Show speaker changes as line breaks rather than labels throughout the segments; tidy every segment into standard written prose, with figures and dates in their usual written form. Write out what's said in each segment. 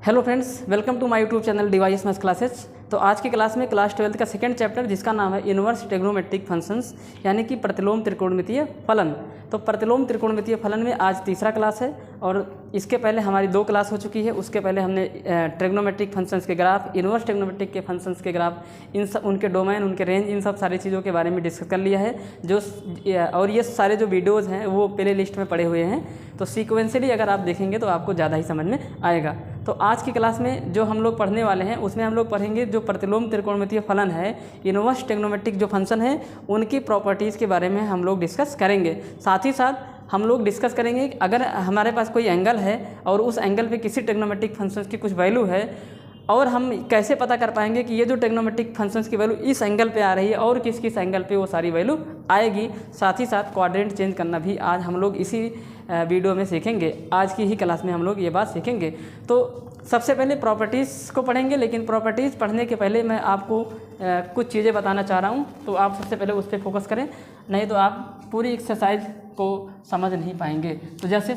Hello friends, welcome to my YouTube channel device maths classes. तो आज की class में क्लास 12 का सेकंड चैप्टर जिसका नाम है इनवर्स ट्रिग्नोमेट्रिक फंक्शंस यानी कि प्रतिलोम त्रिकोणमितीय फलन। तो प्रतिलोम त्रिकोणमितीय फलन में आज तीसरा क्लास है और इसके पहले हमारी 2 क्लास हो चुकी है। उसके पहले हमने ट्रिग्नोमेट्रिक फंक्शंस के ग्राफ, इनवर्स ट्रिग्नोमेट्रिक के फंक्शंस के ग्राफ, इन सब उनके डोमेन, उनके रेंज, इन सब सारी चीज़ों के बारे में डिस्कस कर लिया है। और ये सारे जो वीडियोज़ हैं वो प्ले लिस्ट में पड़े हुए हैं, तो सीक्वेंसली अगर आप देखेंगे तो आपको ज़्यादा ही समझ में आएगा। तो आज की क्लास में जो हम लोग पढ़ने वाले हैं उसमें हम लोग पढ़ेंगे जो प्रतिलोम त्रिकोणमितीय फलन है, इनवर्स ट्रिग्नोमेट्रिक जो फंक्शन है, उनकी प्रॉपर्टीज़ के बारे में हम लोग डिस्कस करेंगे। साथ ही साथ हम लोग डिस्कस करेंगे अगर हमारे पास कोई एंगल है और उस एंगल पे किसी ट्रिग्नोमेट्रिक फंक्शंस की कुछ वैल्यू है और हम कैसे पता कर पाएंगे कि ये जो ट्रिग्नोमेट्रिक फंक्शंस की वैल्यू इस एंगल पे आ रही है और किस किस एंगल पे वो सारी वैल्यू आएगी। साथ ही साथ क्वाड्रेंट चेंज करना भी आज हम लोग इसी वीडियो में सीखेंगे। आज की ही क्लास में हम लोग ये बात सीखेंगे। तो सबसे पहले प्रॉपर्टीज़ को पढ़ेंगे, लेकिन प्रॉपर्टीज़ पढ़ने के पहले मैं आपको कुछ चीज़ें बताना चाह रहा हूँ, तो आप सबसे पहले उस पर फोकस करें, नहीं तो आप पूरी एक्सरसाइज को समझ नहीं पाएंगे। तो सबसे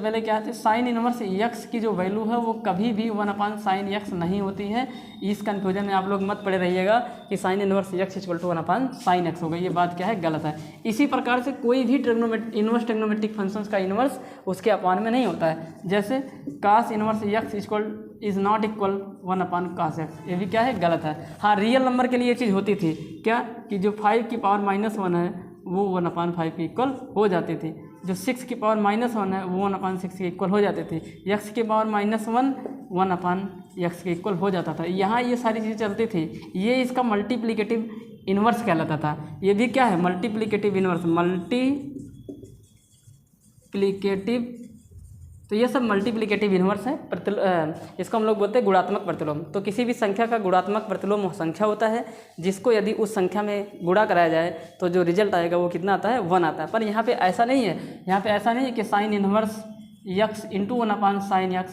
पहले क्या है, साइन इनवर्स यक्स की जो वैल्यू है वो कभी भी 1/sin यक्स नहीं होती है। इस कन्फ्यूजन में आप लोग मत पड़े रहिएगा कि sine inverse x equal to 1/sin x होगा। ये बात क्या है, गलत है। इसी प्रकार से कोई भी इनवर्स ट्रिग्नोमेट्रिक फंक्शंस का इनवर्स उसके अपॉन में नहीं होता है। जैसे cos inverse x is not equal 1/cos x, ये भी क्या है, गलत है। हाँ, रियल नंबर के लिए ये चीज़ होती थी क्या कि जो 5 की पावर -1 है वो 1/5 के इक्वल हो जाती थी, जो 6 की पावर -1 है वो 1/6 के इक्वल हो जाती थी, x की पावर -1 1/x के इक्वल हो जाता था। यहाँ ये सारी चीज़ें चलती थी। ये इसका मल्टीप्लिकेटिव इन्वर्स कहलाता था। ये भी क्या है, मल्टीप्लिकेटिव इन्वर्स, मल्टीप्लिकेटिव। तो ये सब मल्टीप्लिकेटिव इन्वर्स है। इसको हम लोग बोलते हैं गुणात्मक प्रतिलोम। तो किसी भी संख्या का गुणात्मक प्रतिलोम वो संख्या होता है जिसको यदि उस संख्या में गुणा कराया जाए तो जो रिजल्ट आएगा वो कितना आता है, 1 आता है। पर यहाँ पे ऐसा नहीं है। यहाँ पे ऐसा नहीं है कि sine inverse x into 1/sin x,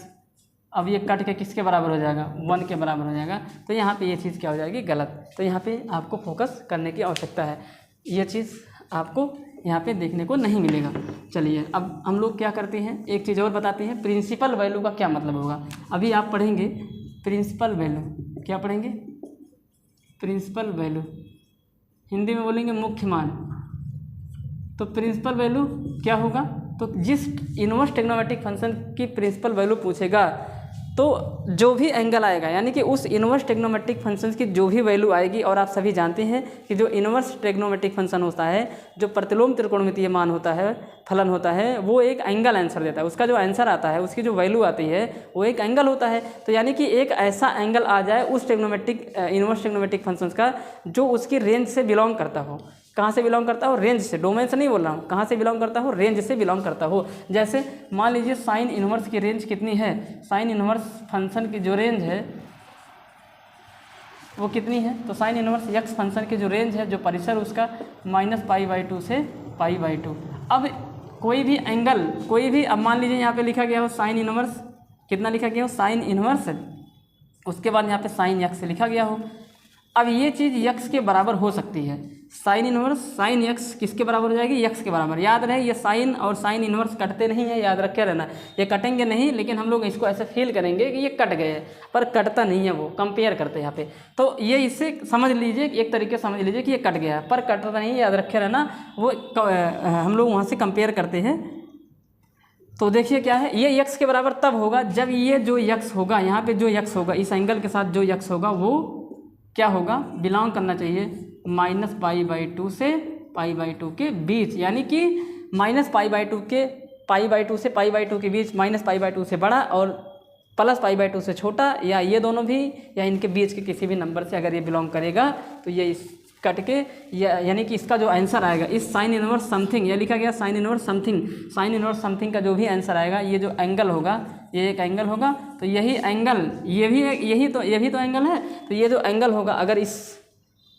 अब ये कट के किसके बराबर हो जाएगा, 1 के बराबर हो जाएगा। तो यहाँ पे ये चीज़ क्या हो जाएगी, गलत। तो यहाँ पे आपको फोकस करने की आवश्यकता है। ये चीज़ आपको यहाँ पे देखने को नहीं मिलेगा। चलिए अब हम लोग क्या करते हैं, एक चीज़ और बताते हैं, प्रिंसिपल वैल्यू का क्या मतलब होगा। अभी आप पढ़ेंगे प्रिंसिपल वैल्यू, क्या पढ़ेंगे, प्रिंसिपल वैल्यू, हिंदी में बोलेंगे मुख्य मान। तो प्रिंसिपल वैल्यू क्या होगा, तो जिस इनवर्स ट्रिग्नोमेट्रिक फंक्शन की प्रिंसिपल वैल्यू पूछेगा तो जो भी एंगल आएगा, यानी कि उस इनवर्स ट्रिग्नोमेट्रिक फंक्शंस की जो भी वैल्यू आएगी, और आप सभी जानते हैं कि जो इनवर्स ट्रिग्नोमेट्रिक फंक्शन होता है, जो प्रतिलोम त्रिकोणमितीय मान होता है, फलन होता है, वो एक एंगल आंसर देता है। उसका जो आंसर आता है, उसकी जो वैल्यू आती है वो एक एंगल होता है। तो यानी कि एक ऐसा एंगल आ जाए उस इनवर्स ट्रिग्नोमेट्रिक फंक्शंस का जो उसकी रेंज से बिलोंग करता हो। कहाँ से बिलोंग करता हो, रेंज से, डोमेन से नहीं बोल रहा हूँ, कहाँ से बिलोंग करता हो, रेंज से बिलोंग करता हो। जैसे मान लीजिए साइन इनवर्स की रेंज कितनी है, साइन इनवर्स फंक्शन की जो रेंज है वो कितनी है, तो साइन इनवर्स यक्स फंक्शन की जो रेंज है, जो परिसर उसका -π/2 से π/2। अब कोई भी एंगल, अब मान लीजिए यहाँ पे लिखा गया हो साइन इनवर्स, कितना लिखा गया हो, साइन इनवर्स, उसके बाद यहाँ पे साइन यक्स लिखा गया हो। अब ये चीज़ यक्स के बराबर हो सकती है। साइन इनवर्स साइन यक्स किसके बराबर हो जाएगी, यक्स के बराबर। याद रहे ये साइन और साइन इनवर्स कटते नहीं है, याद रखे रहना। ये कटेंगे नहीं, लेकिन हम लोग इसको ऐसे फील करेंगे कि ये कट गए, पर कटता नहीं है, वो कंपेयर करते हैं यहाँ पे। तो ये इससे समझ लीजिए, एक तरीके से समझ लीजिए कि ये कट गया है, पर कटता नहीं है, याद रखे रहना। वो हम लोग वहाँ से कंपेयर करते हैं। तो देखिए क्या है, ये यक्स के बराबर तब होगा जब ये जो यक्स होगा, यहाँ पे जो यक्स होगा, इस एंगल के साथ जो यक्स होगा वो क्या होगा, बिलोंग करना चाहिए -π/2 से π/2 के बीच, यानी कि -π/2 से π/2 के बीच, -π/2 से बड़ा और +π/2 से छोटा, या ये दोनों भी, या इनके बीच के किसी भी नंबर से अगर ये बिलोंग करेगा तो ये इस कट के, यानी कि इसका जो आंसर आएगा इस साइन इनवर्स समथिंग, ये लिखा गया साइन इनवर्स समथिंग का जो भी आंसर आएगा, ये जो एंगल होगा, ये एक एंगल होगा। तो यही एंगल, ये भी तो एंगल है। तो ये जो एंगल होगा अगर इस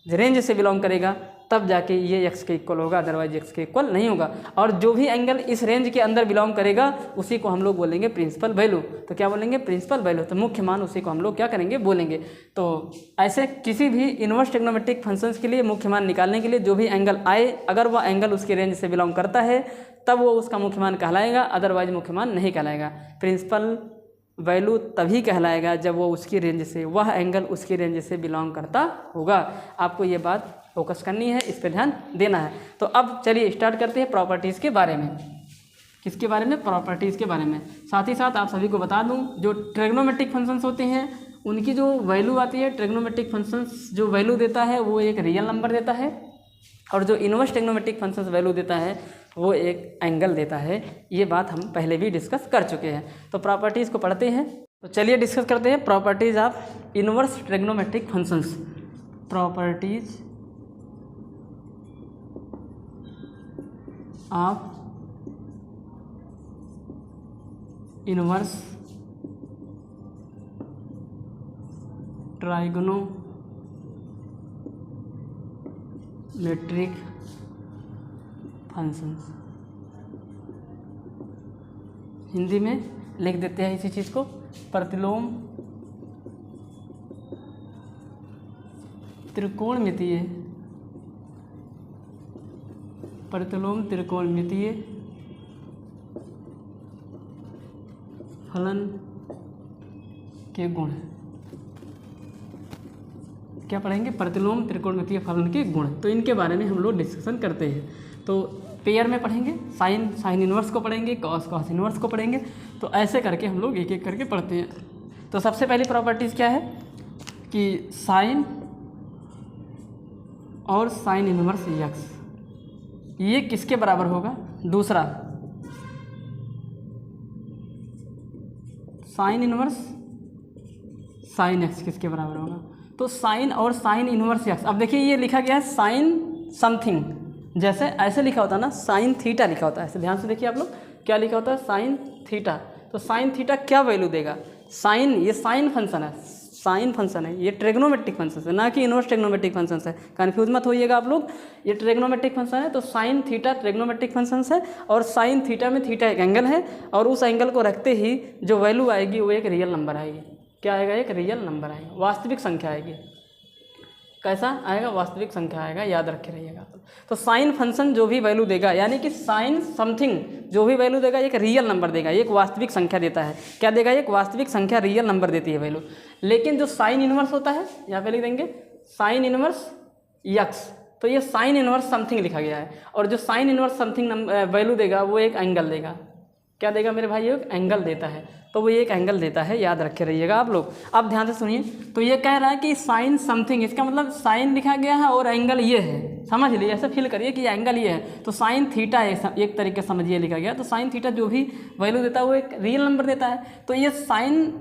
रेंज से बिलोंग करेगा तब जाके ये एक्स के इक्वल होगा, अदरवाइज एक्स के इक्वल नहीं होगा। और जो भी एंगल इस रेंज के अंदर बिलोंग करेगा उसी को हम लोग बोलेंगे प्रिंसिपल वैल्यू। तो क्या बोलेंगे, प्रिंसिपल वैल्यू, तो मुख्य मान, उसी को हम लोग क्या करेंगे, बोलेंगे। तो ऐसे किसी भी इनवर्स ट्रिग्नोमेट्रिक फंक्शंस के लिए मुख्य मान निकालने के लिए जो भी एंगल आए, अगर वह एंगल उसकी रेंज से बिलोंग करता है तब वो उसका मुख्य मान कहलाएगा, अदरवाइज मुख्य मान नहीं कहलाएगा। प्रिंसिपल वैल्यू तभी कहलाएगा जब वो उसकी रेंज से, वह एंगल उसकी रेंज से बिलोंग करता होगा। आपको ये बात फोकस करनी है, इस पर ध्यान देना है। तो अब चलिए स्टार्ट करते हैं प्रॉपर्टीज़ के बारे में। किसके बारे में? प्रॉपर्टीज़ के बारे में। साथ ही साथ आप सभी को बता दूं, जो ट्रिग्नोमेट्रिक फंक्शंस होते हैं उनकी जो वैल्यू आती है, ट्रिग्नोमेट्रिक फंक्शंस जो वैल्यू देता है वो एक रियल नंबर देता है, और जो इनवर्स ट्रिग्नोमेट्रिक फंक्शंस वैल्यू देता है वो एक एंगल देता है। ये बात हम पहले भी डिस्कस कर चुके हैं। तो प्रॉपर्टीज़ को पढ़ते हैं। तो चलिए डिस्कस करते हैं properties of inverse trigonometric functions. Properties of inverse trigonometric functions. Hindi में लिख देते हैं इसी चीज़ को, प्रतिलोम त्रिकोणमितीय, प्रतिलोम त्रिकोणमितीय फलन के गुण। क्या पढ़ेंगे? प्रतिलोम त्रिकोणमितीय फलन के गुण। तो इनके बारे में हम लोग डिस्कशन करते हैं। तो पेयर में पढ़ेंगे, साइन इनवर्स को पढ़ेंगे, कॉस इनवर्स को पढ़ेंगे। तो ऐसे करके हम लोग एक एक करके पढ़ते हैं। तो सबसे पहली प्रॉपर्टीज़ क्या है कि साइन और साइन इनवर्स यक्स ये किसके बराबर होगा? दूसरा साइन इनवर्स साइन एक्स किसके बराबर होगा? तो साइन और साइन इनवर्स एक्स। अब देखिए ये लिखा गया है साइन समथिंग, जैसे ऐसे लिखा होता है ना, साइन थीटा लिखा होता है। ऐसे ध्यान से देखिए आप लोग, क्या लिखा होता है? Sine theta. तो साइन थीटा क्या वैल्यू देगा? साइन, ये साइन फंक्शन है, साइन फंक्शन है, ये ट्रिग्नोमेट्रिक फंक्शन है, ना कि इनवर्स ट्रिग्नोमेट्रिक फंक्शन है। कन्फ्यूज मत होइएगा आप लोग, ये ट्रिग्नोमेट्रिक फंक्शन है। तो साइन थीटा ट्रिग्नोमेट्रिक फंक्शन है, और साइन थीटा में थीटा एक एंगल है, और उस एंगल को रखते ही जो वैल्यू आएगी वो एक रियल नंबर आएगी। क्या आएगा? एक रियल नंबर आएगा, वास्तविक संख्या आएगी। कैसा आएगा? वास्तविक संख्या आएगा, याद रखे रहिएगा। तो साइन फंक्शन जो भी वैल्यू देगा, यानी कि साइन समथिंग जो भी वैल्यू देगा एक रियल नंबर देगा, एक वास्तविक संख्या देता है। क्या देगा? एक वास्तविक संख्या, रियल नंबर देती है वैल्यू। लेकिन जो साइन इनवर्स होता है, यहाँ पे लिख देंगे साइन इनवर्स यक्स। तो ये साइन इनवर्स समथिंग लिखा गया है, और जो साइन इनवर्स समथिंग वैल्यू देगा वो एक एंगल देगा। क्या देगा मेरे भाई? एक एंगल देता है। तो वो एक एंगल देता है, याद रखे रहिएगा आप लोग। अब ध्यान से सुनिए, तो ये कह रहा है कि साइन समथिंग, इसका मतलब साइन लिखा गया है और एंगल ये है, समझ लीजिए, ऐसे फील करिए कि एंगल ये है। तो साइन थीटा एक तरीके से समझिए लिखा गया। तो साइन थीटा जो भी वैल्यू देता है वो एक रियल नंबर देता है। तो ये साइन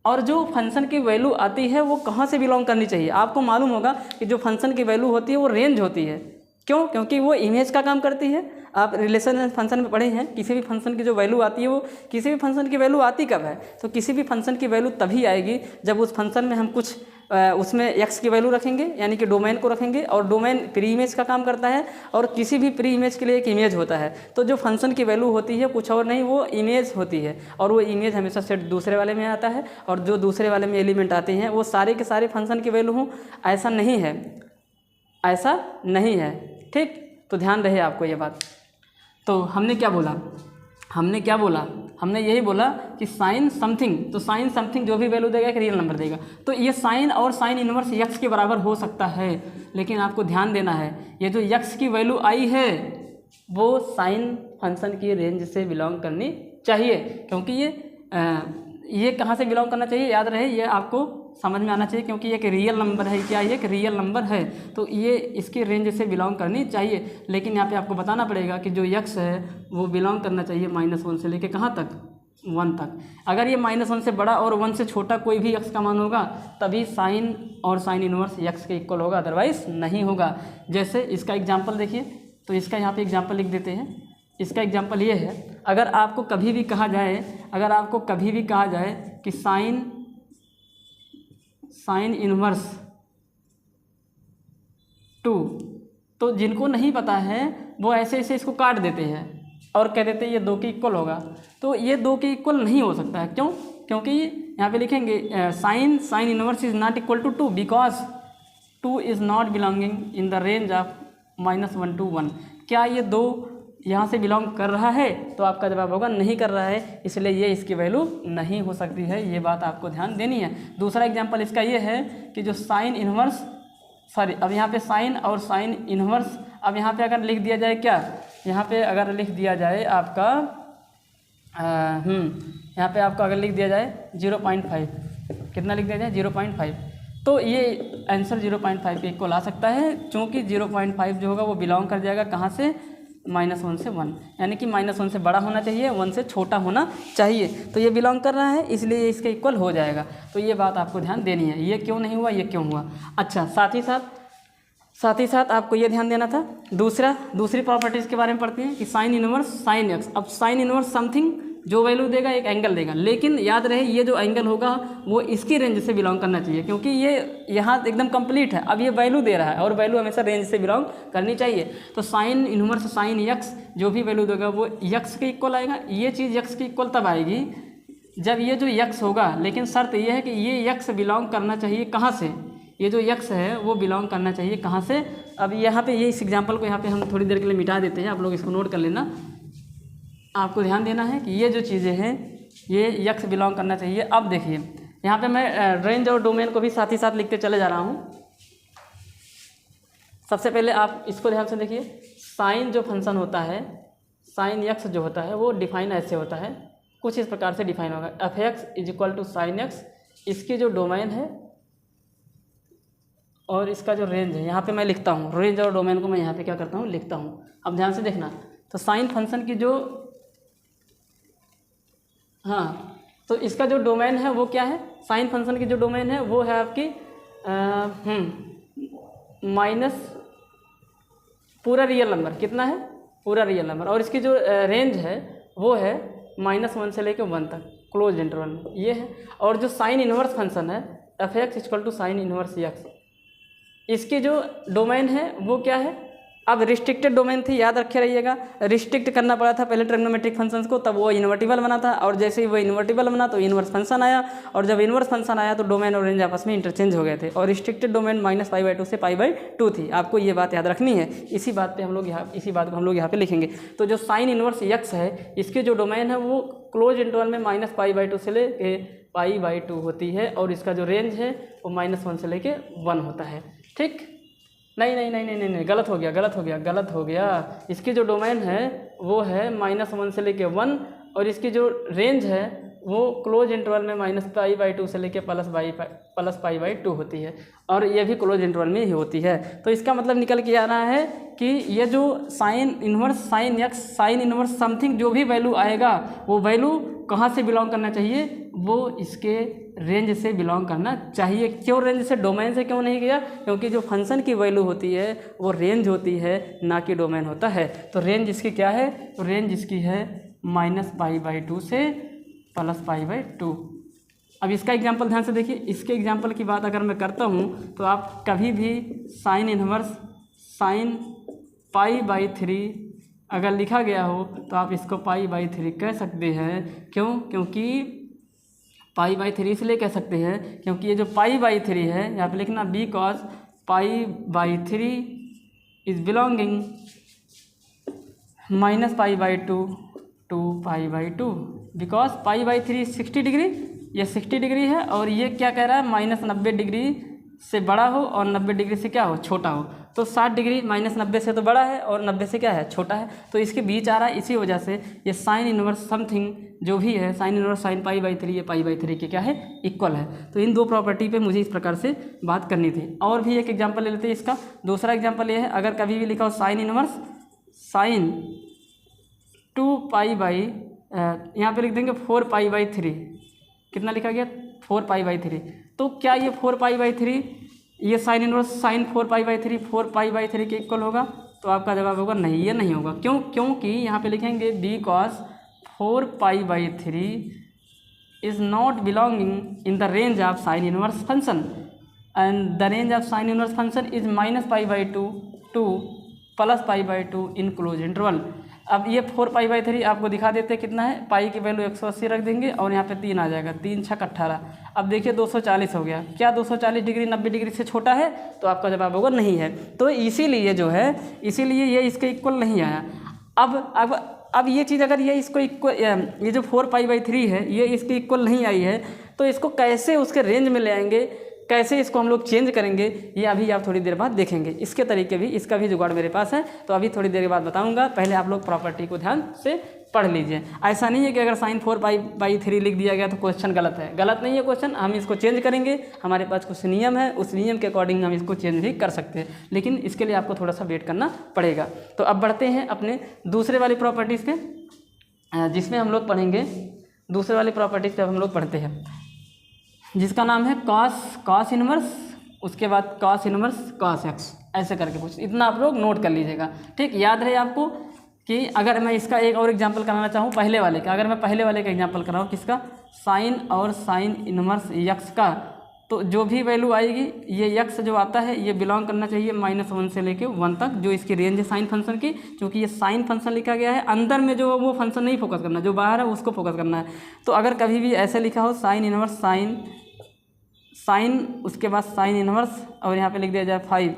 और जो फंक्शन की वैल्यू आती है वो कहाँ से बिलोंग करनी चाहिए? आपको मालूम होगा कि जो फंक्शन की वैल्यू होती है वो रेंज होती है। क्यों? क्योंकि वो इमेज का काम करती है। आप रिलेशन फंक्शन में पढ़े हैं, किसी भी फंक्शन की जो वैल्यू आती है वो, किसी भी फंक्शन की वैल्यू आती कब है? तो किसी भी फंक्शन की वैल्यू तभी आएगी जब उस फंक्शन में हम कुछ उसमें एक्स की वैल्यू रखेंगे, यानी कि डोमेन को रखेंगे, और डोमेन प्री इमेज का काम करता है, और किसी भी प्री इमेज के लिए एक इमेज होता है। तो जो फंक्शन की वैल्यू होती है कुछ और नहीं, वो इमेज होती है, और वो इमेज हमेशा सेट दूसरे वाले में आता है, और जो दूसरे वाले में एलिमेंट आते हैं वो सारे के सारे फंक्शन की वैल्यू हों, ऐसा नहीं है, ऐसा नहीं है। ठीक, तो ध्यान रहे आपको ये बात। तो हमने क्या बोला? हमने यही बोला कि साइन समथिंग, तो साइन समथिंग जो भी वैल्यू देगा एक रियल नंबर देगा। तो ये साइन और साइन इनवर्स यक्स के बराबर हो सकता है, लेकिन आपको ध्यान देना है, ये जो यक्स की वैल्यू आई है वो साइन फंक्शन की रेंज से बिलोंग करनी चाहिए। क्योंकि ये कहाँ से बिलोंग करना चाहिए? याद रहे, ये आपको समझ में आना चाहिए, क्योंकि ये एक रियल नंबर है। क्या ये एक रियल नंबर है? तो ये इसकी रेंज से बिलोंग करनी चाहिए। लेकिन यहाँ पे आपको बताना पड़ेगा कि जो यक्स है वो बिलोंग करना चाहिए -1 से लेके कहाँ तक? 1 तक। अगर ये -1 से बड़ा और 1 से छोटा कोई भी यक्स का मान होगा तभी साइन और साइन इनवर्स यक्स के इक्वल होगा, अदरवाइज नहीं होगा। जैसे इसका एग्जाम्पल देखिए, तो इसका यहाँ पे एग्जाम्पल लिख देते हैं। इसका एग्जाम्पल ये है, अगर आपको कभी भी कहा जाए कि साइन इनवर्स 2, तो जिनको नहीं पता है वो ऐसे ऐसे इसको काट देते हैं और कह देते हैं ये 2 के इक्वल होगा। तो ये 2 के इक्वल नहीं हो सकता है। क्यों? क्योंकि यहाँ पे लिखेंगे sine inverse is not equal to 2 because 2 is not belonging in the range of -1 to 1। क्या ये 2 यहाँ से बिलोंग कर रहा है, तो आपका जवाब होगा नहीं कर रहा है, इसलिए ये इसकी वैल्यू नहीं हो सकती है। ये बात आपको ध्यान देनी है। दूसरा एग्जांपल इसका ये है कि जो साइन इन्वर्स, सॉरी अब यहाँ पे साइन और साइन इन्वर्स, अब यहाँ पे अगर लिख दिया जाए क्या, यहाँ पे अगर लिख दिया जाए आपका यहाँ पे आपका अगर लिख दिया जाए 0.5, कितना लिख दिया जाए 0.5, तो ये आंसर 0.5 के इक्वल आ सकता है, क्योंकि 0.5 जो होगा वो बिलोंग कर जाएगा कहाँ से, -1 से 1, यानी कि -1 से बड़ा होना चाहिए, 1 से छोटा होना चाहिए। तो ये बिलोंग कर रहा है, इसलिए इसके इक्वल हो जाएगा। तो ये बात आपको ध्यान देनी है, ये क्यों नहीं हुआ, ये क्यों हुआ। अच्छा, साथ ही साथ आपको ये ध्यान देना था, दूसरी प्रॉपर्टीज़ के बारे में पढ़ते हैं कि साइन इनवर्स साइन एक्स। अब साइन इनवर्स समथिंग जो वैल्यू देगा एक एंगल देगा, लेकिन याद रहे ये जो एंगल होगा वो इसकी रेंज से बिलोंग करना चाहिए, क्योंकि ये यहाँ एकदम कंप्लीट है। अब ये वैल्यू दे रहा है और वैल्यू हमेशा रेंज से बिलोंग करनी चाहिए। तो साइन इनवर्स साइन यक्स जो भी वैल्यू देगा वो यक्स के इक्वल आएगा। ये चीज़ यक्स के इक्वल तब आएगी जब ये जो यक्स होगा, लेकिन शर्त ये है कि ये यक्स बिलोंग करना चाहिए कहाँ से, ये जो यक्स है वो बिलोंग करना चाहिए कहाँ से। अब यहाँ पे ये इस एग्जाम्पल को यहाँ पे हम थोड़ी देर के लिए मिटा देते हैं, आप लोग इसको नोट कर लेना। आपको ध्यान देना है कि ये जो चीज़ें हैं ये यक्स बिलोंग करना चाहिए। अब देखिए यहाँ पे मैं रेंज और डोमेन को भी साथ ही साथ लिखते चले जा रहा हूँ। सबसे पहले आप इसको ध्यान से देखिए, साइन जो फंक्शन होता है, साइन यक्स जो होता है वो डिफाइन ऐसे होता है, कुछ इस प्रकार से डिफाइन होगा, f x is equal to sine x. इसकी जो डोमेन है और इसका जो रेंज है, यहाँ पे मैं लिखता हूँ, रेंज और डोमेन को मैं यहाँ पे क्या करता हूँ, लिखता हूँ। अब ध्यान से देखना, तो साइन फंक्शन की जो तो इसका जो डोमेन है वो क्या है, साइन फंक्शन की जो डोमेन है वो है आपकी माइनस पूरा रियल नंबर, कितना है, पूरा रियल नंबर, और इसकी जो रेंज है वो है -1 से लेकर 1 तक क्लोज इंटरवल में, ये है। और जो साइन इनवर्स फंक्शन है f x equal to sine inverse x, इसकी जो डोमेन है वो क्या है, अब रिस्ट्रिक्टेड डोमेन थी, याद रखे रहिएगा, रिस्ट्रिक्ट करना पड़ा था पहले ट्रिग्नोमेट्रिक फंक्शंस को, तब वो इन्वर्टिबल बना था, और जैसे ही वो इन्वर्टिबल बना तो इन्वर्स फंक्शन आया, और जब इन्वर्स फंक्शन आया तो डोमेन और रेंज आपस में इंटरचेंज हो गए थे, और रिस्ट्रिक्टेड डोमेन -π/2 से π/2 थी। आपको ये बात याद रखनी है, इसी बात को हम लोग यहाँ पे लिखेंगे। तो जो साइन इनवर्स यक्स है, इसके जो डोमेन है वो क्लोज इंटरवल में -π/2 से लेके π/2 होती है, और इसका जो रेंज है वो -1 से लेके 1 होता है। ठीक, नहीं, गलत हो गया। इसकी जो डोमेन है वो है -1 से लेके 1, और इसकी जो रेंज है वो क्लोज इंटरवल में -π/2 से लेके +π/2 होती है, और ये भी क्लोज इंटरवल में ही होती है। तो इसका मतलब निकल के आ रहा है कि ये जो sine inverse sine x sine inverse something जो भी वैल्यू आएगा वो वैल्यू कहाँ से बिलोंग करना चाहिए, वो इसके रेंज से बिलोंग करना चाहिए। क्यों रेंज से, डोमेन से क्यों नहीं गया, क्योंकि जो फंक्शन की वैल्यू होती है वो रेंज होती है, ना कि डोमेन होता है। तो रेंज इसकी क्या है, तो रेंज इसकी है -π/2 से +π/2। अब इसका एग्जांपल ध्यान से देखिए, इसके एग्जांपल की बात अगर मैं करता हूँ तो आप कभी भी साइन इनवर्स साइन π/3 अगर लिखा गया हो तो आप इसको π/3 कह सकते हैं। क्यों, क्योंकि π/3 इसलिए कह सकते हैं क्योंकि ये जो π/3 है यहाँ पे लिखना because π/3 is belonging -π/2 to π/2, because π/3 60 degree, ये 60 डिग्री है, और ये क्या कह रहा है -90 डिग्री से बड़ा हो और 90 डिग्री से क्या हो, छोटा हो। तो 60 डिग्री -90 से तो बड़ा है और 90 से क्या है, छोटा है, तो इसके बीच आ रहा है। इसी वजह से ये साइन इनवर्स समथिंग जो भी है, साइन इनवर्स साइन π/3 ये π/3 के क्या है, इक्वल है। तो इन दो प्रॉपर्टी पे मुझे इस प्रकार से बात करनी थी। और भी एक एग्जांपल ले लेते हैं इसका। दूसरा एग्जांपल ये है, अगर कभी भी लिखा हो साइन इनवर्स साइन 2π/, यहाँ पे लिख देंगे 4π/3, कितना लिखा गया 4π/3। तो क्या ये 4π/3 ये साइन इनवर्स साइन 4π/3 के इक्वल होगा, तो आपका जवाब होगा नहीं, ये नहीं होगा। क्यों, क्योंकि यहाँ पे लिखेंगे because 4π/3 is not belonging in the range of sine inverse function, and the range of sine inverse function is -π/2 to +π/2 in close interval. अब ये 4π/3 आपको दिखा देते हैं कितना है, पाई की वैल्यू 180 रख देंगे और यहाँ पे 3 आ जाएगा, 3 छक 18। अब देखिए 240 हो गया। क्या 240 डिग्री 90 डिग्री से छोटा है, तो आपका जवाब होगा नहीं है। तो इसीलिए जो है, इसीलिए ये इसके इक्वल नहीं आया। अब ये चीज़ अगर ये इसको इक्वल, ये जो 4π/3 है ये इसके इक्वल नहीं आई है, तो इसको कैसे उसके रेंज में ले आएंगे, कैसे इसको हम लोग चेंज करेंगे, ये अभी आप थोड़ी देर बाद देखेंगे। इसके तरीके भी, इसका भी जुगाड़ मेरे पास है, तो अभी थोड़ी देर बाद बताऊंगा। पहले आप लोग प्रॉपर्टी को ध्यान से पढ़ लीजिए। ऐसा नहीं है कि अगर sin 4π/3 लिख दिया गया तो क्वेश्चन गलत है, गलत नहीं है क्वेश्चन, हम इसको चेंज करेंगे। हमारे पास कुछ नियम है, उस नियम के अकॉर्डिंग हम इसको चेंज भी कर सकते हैं, लेकिन इसके लिए आपको थोड़ा सा वेट करना पड़ेगा। तो अब बढ़ते हैं अपने दूसरे वाली प्रॉपर्टीज़ पे, जिसमें हम लोग पढ़ेंगे, दूसरे वाली प्रॉपर्टीज़ पे हम लोग पढ़ते हैं, जिसका नाम है कॉस इनवर्स, उसके बाद कॉस इनवर्स कॉस एक्स, ऐसे करके कुछ। इतना आप लोग नोट कर लीजिएगा, ठीक। याद रहे आपको कि अगर मैं इसका एक और एग्जांपल कराना चाहूँ पहले वाले का, अगर मैं पहले वाले का एग्जांपल कराऊँ किसका, साइन और साइन इनवर्स यक्स का, तो जो भी वैल्यू आएगी, ये यक्स जो आता है ये बिलोंग करना चाहिए -1 से लेके 1 तक, जो इसकी रेंज है साइन फंक्शन की। क्योंकि ये साइन फंक्शन लिखा गया है, अंदर में जो वो फंक्शन नहीं फोकस करना, जो बाहर है उसको फोकस करना है। तो अगर कभी भी ऐसे लिखा हो साइन इनवर्स साइन उसके बाद साइन इनवर्स और यहाँ पे लिख दिया जाए 5,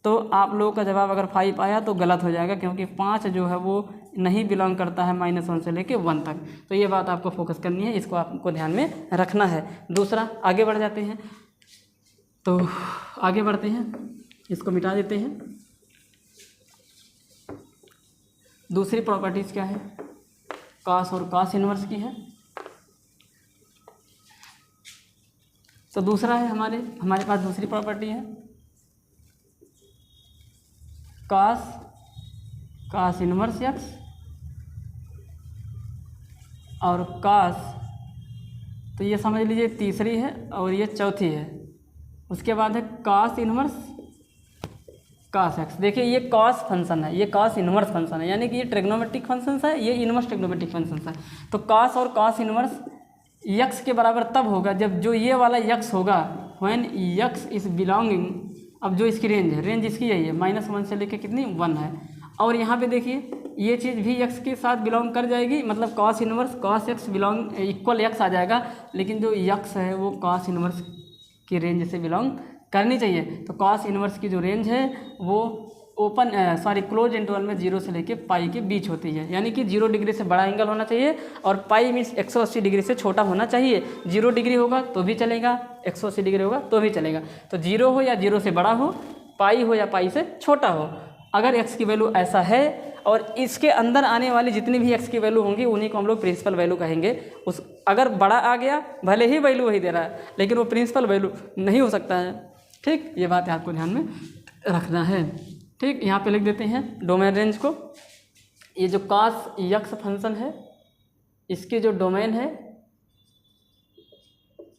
तो आप लोगों का जवाब अगर 5 आया तो गलत हो जाएगा, क्योंकि 5 जो है वो नहीं बिलोंग करता है -1 से लेके 1 तक। तो ये बात आपको फोकस करनी है, इसको आपको ध्यान में रखना है। दूसरा, आगे बढ़ जाते हैं, तो आगे बढ़ते हैं, इसको मिटा देते हैं। दूसरी प्रॉपर्टीज़ क्या है, कॉस और कॉस इनवर्स की है। तो दूसरा है हमारे पास दूसरी प्रॉपर्टी है कॉस इनवर्स एक्स और कॉस, तो ये समझ लीजिए तीसरी है और ये चौथी है। उसके बाद है कॉस इनवर्स कॉस एक्स। देखिए ये कॉस फंक्शन है, ये कॉस इनवर्स फंक्शन है, यानी कि ये ट्रिग्नोमेट्रिक फंक्शन है, ये इनवर्स ट्रिग्नोमेट्रिक फंक्शन है। तो कॉस और कॉस इनवर्स यक्स के बराबर तब होगा जब जो ये वाला यक्स होगा, व्हेन यक्स इज बिलोंगिंग, अब जो इसकी रेंज है, रेंज इसकी यही है, -1 से लेके कितनी 1 है। और यहाँ पे देखिए ये चीज़ भी यक्स के साथ बिलोंग कर जाएगी, मतलब cos inverse cos x belong equal x आ जाएगा, लेकिन जो यक्स है वो कॉस इनवर्स की रेंज से बिलोंग करनी चाहिए। तो कॉस इनवर्स की जो रेंज है वो क्लोज इंटरवल में 0 से लेके पाई के बीच होती है, यानी कि 0 डिग्री से बड़ा एंगल होना चाहिए और पाई मीन्स 180 डिग्री से छोटा होना चाहिए। 0 डिग्री होगा तो भी चलेगा, 180 डिग्री होगा तो भी चलेगा। तो 0 हो या 0 से बड़ा हो, पाई हो या पाई से छोटा हो, अगर x की वैल्यू ऐसा है और इसके अंदर आने वाली जितनी भी x की वैल्यू होंगी उन्हीं को हम लोग प्रिंसिपल वैल्यू कहेंगे। अगर बड़ा आ गया, भले ही वैल्यू वही दे रहा है, लेकिन वो प्रिंसिपल वैल्यू नहीं हो सकता है, ठीक। ये बात आपको ध्यान में रखना है, ठीक। यहाँ पे लिख देते हैं डोमेन रेंज को। ये जो कॉस यक्स फंक्शन है, इसकी जो डोमेन है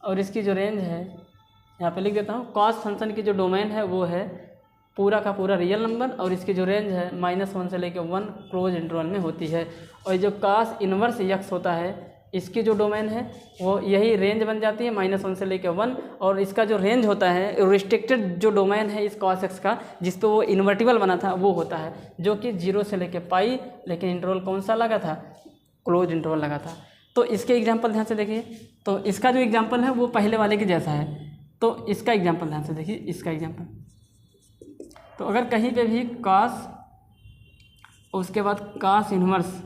और इसकी जो रेंज है, यहाँ पे लिख देता हूँ। कॉस फंक्शन की जो डोमेन है वो है पूरा का पूरा रियल नंबर, और इसकी जो रेंज है -1 से लेकर 1 क्लोज इंटरवल में होती है। और जो कॉस इनवर्स यक्स होता है, इसकी जो डोमेन है वो यही रेंज बन जाती है -1 से लेकर 1, और इसका जो रेंज होता है, रिस्ट्रिक्टेड जो डोमेन है इस कॉस एक्स का, जिस पे वो इन्वर्टिबल बना था, वो होता है जो कि 0 से लेकर पाई, लेकिन इंटरवल कौन सा लगा था, क्लोज इंटरवल लगा था। तो इसके एग्जाम्पल ध्यान से देखिए। तो इसका जो एग्जाम्पल है वो पहले वाले के जैसा है, तो इसका एग्जाम्पल ध्यान से देखिए। इसका एग्जाम्पल, तो अगर कहीं पे भी कॉस, उसके बाद कॉस इनवर्स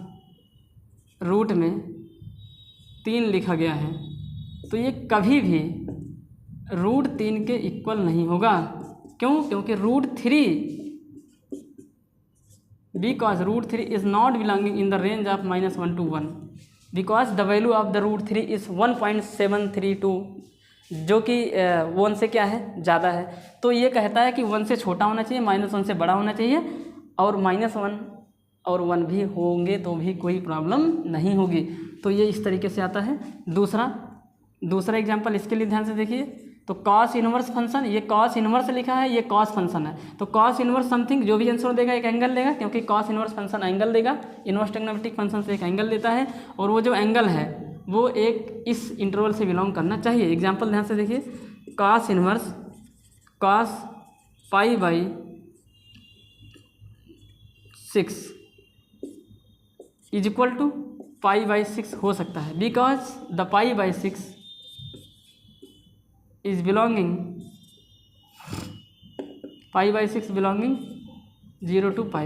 रूट में 3 लिखा गया है, तो ये कभी भी √3 के इक्वल नहीं होगा। क्यों? क्योंकि √3 because √3 is not belonging in the range of -1 to 1, because the value of the √3 is 1.732, जो कि 1 से क्या है, ज़्यादा है। तो ये कहता है कि 1 से छोटा होना चाहिए, -1 से बड़ा होना चाहिए, और -1 और 1 भी होंगे तो भी कोई प्रॉब्लम नहीं होगी। तो ये इस तरीके से आता है। दूसरा एग्जांपल इसके लिए ध्यान से देखिए। तो कॉस इनवर्स फंक्शन, ये कॉस इनवर्स लिखा है, ये कॉस फंक्शन है। तो कॉस इनवर्स समथिंग, जो भी आंसर देगा एक एंगल देगा, क्योंकि कॉस इनवर्स फंक्शन एंगल देगा, इनवर्स ट्रिग्नोमेट्रिक फंक्शन से एक एंगल देता है, और वो जो एंगल है वो एक इस इंटरवल से बिलोंग करना चाहिए। एग्जाम्पल ध्यान से देखिए। Cos inverse cos π/6 is equal to π/6 हो सकता है, because the π/6 is belonging π/6 belonging 0 to π,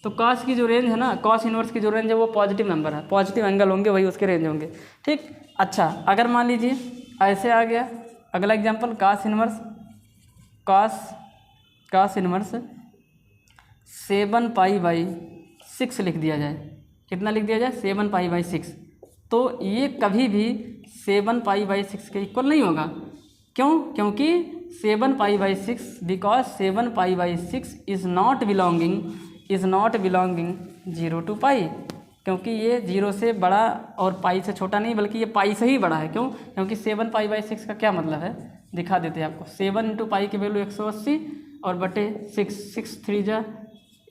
तो कॉस की जो रेंज है ना, कॉस इन्वर्स की जो रेंज है वो पॉजिटिव नंबर है, पॉजिटिव एंगल होंगे वही उसके रेंज होंगे। ठीक, अच्छा अगर मान लीजिए ऐसे आ गया, अगला एग्जांपल कॉस इन्वर्स 7π/6 लिख दिया जाए। कितना लिख दिया जाए? 7π/6। तो ये कभी भी 7π/6 के इक्वल नहीं होगा। क्यों? क्योंकि 7π/6 because 7π/6 is not belonging 0 to π, क्योंकि ये 0 से बड़ा और पाई से छोटा नहीं, बल्कि ये पाई से ही बड़ा है। क्यों? क्योंकि 7π/6 का क्या मतलब है, दिखा देते हैं आपको। 7 × π की वैल्यू 180 और बटे 6 3 जा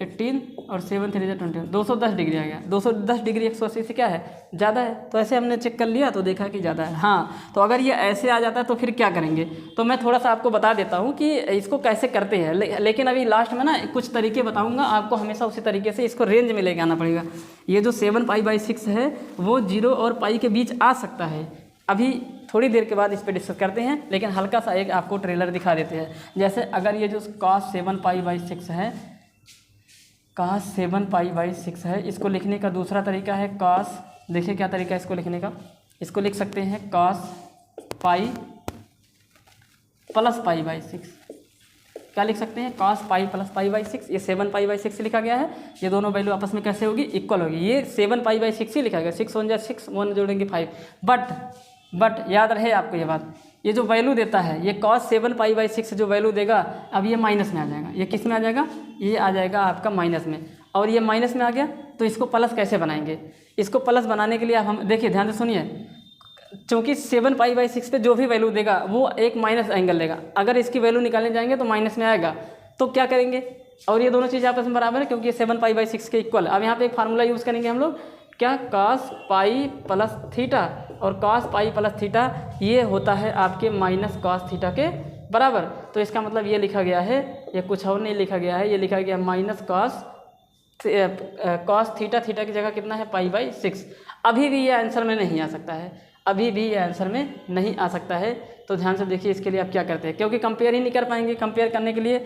18 और 7 3 जा 20, 210 डिग्री आ गया। 210 डिग्री 180 से क्या है, ज़्यादा है। तो ऐसे हमने चेक कर लिया तो देखा कि ज़्यादा है। हाँ, तो अगर ये ऐसे आ जाता है तो फिर क्या करेंगे, तो मैं थोड़ा सा आपको बता देता हूँ कि इसको कैसे करते हैं। लेकिन अभी लास्ट में ना कुछ तरीके बताऊँगा आपको, हमेशा उसी तरीके से इसको रेंज में लेके आना पड़ेगा। ये जो 7π/6 है वो 0 और पाई के बीच आ सकता है। अभी थोड़ी देर के बाद इस पर डिस्कस करते हैं, लेकिन हल्का सा एक आपको ट्रेलर दिखा देते हैं। जैसे अगर ये जो cos 7π/6 है, cos 7π/6 है, इसको लिखने का दूसरा तरीका है cos, देखिए क्या तरीका है इसको लिखने का। इसको लिख सकते हैं cos π + π/6। क्या लिख सकते हैं? cos π + π/6। ये 7π/6 से लिखा गया है। ये दोनों वैल्यू आपस में कैसे होगी, इक्वल होगी। ये 7π/6 ही लिखा गया, 6 1 जा 6, 1 जोड़ेंगे 5। बट याद रहे आपको ये बात, ये जो वैल्यू देता है ये cos 7π/6 जो वैल्यू देगा, अब ये माइनस में आ जाएगा। ये किस में आ जाएगा? ये आ जाएगा आपका माइनस में। और ये माइनस में आ गया तो इसको प्लस कैसे बनाएंगे? इसको प्लस बनाने के लिए हम देखिए, ध्यान से सुनिए। चूँकि 7π/6 पे जो भी वैल्यू देगा वो एक माइनस एंगल लेगा। अगर इसकी वैल्यू निकालने जाएंगे तो माइनस में आएगा, तो क्या करेंगे? और ये दोनों चीज़ आपस में बराबर है क्योंकि ये 7π/6 के इक्वल। अब यहाँ पे एक फार्मूला यूज़ करेंगे हम लोग, क्या? cos π + थीटा, और cos π + थीटा ये होता है आपके -cos थीटा के बराबर। तो इसका मतलब ये लिखा गया है, ये कुछ और नहीं लिखा गया है, ये लिखा गया cos थीटा की जगह कितना है? π/6। अभी भी ये आंसर में नहीं आ सकता है, अभी भी ये आंसर में नहीं आ सकता है। तो ध्यान से देखिए, इसके लिए आप क्या करते हैं, क्योंकि कंपेयर ही नहीं कर पाएंगे। कंपेयर करने के लिए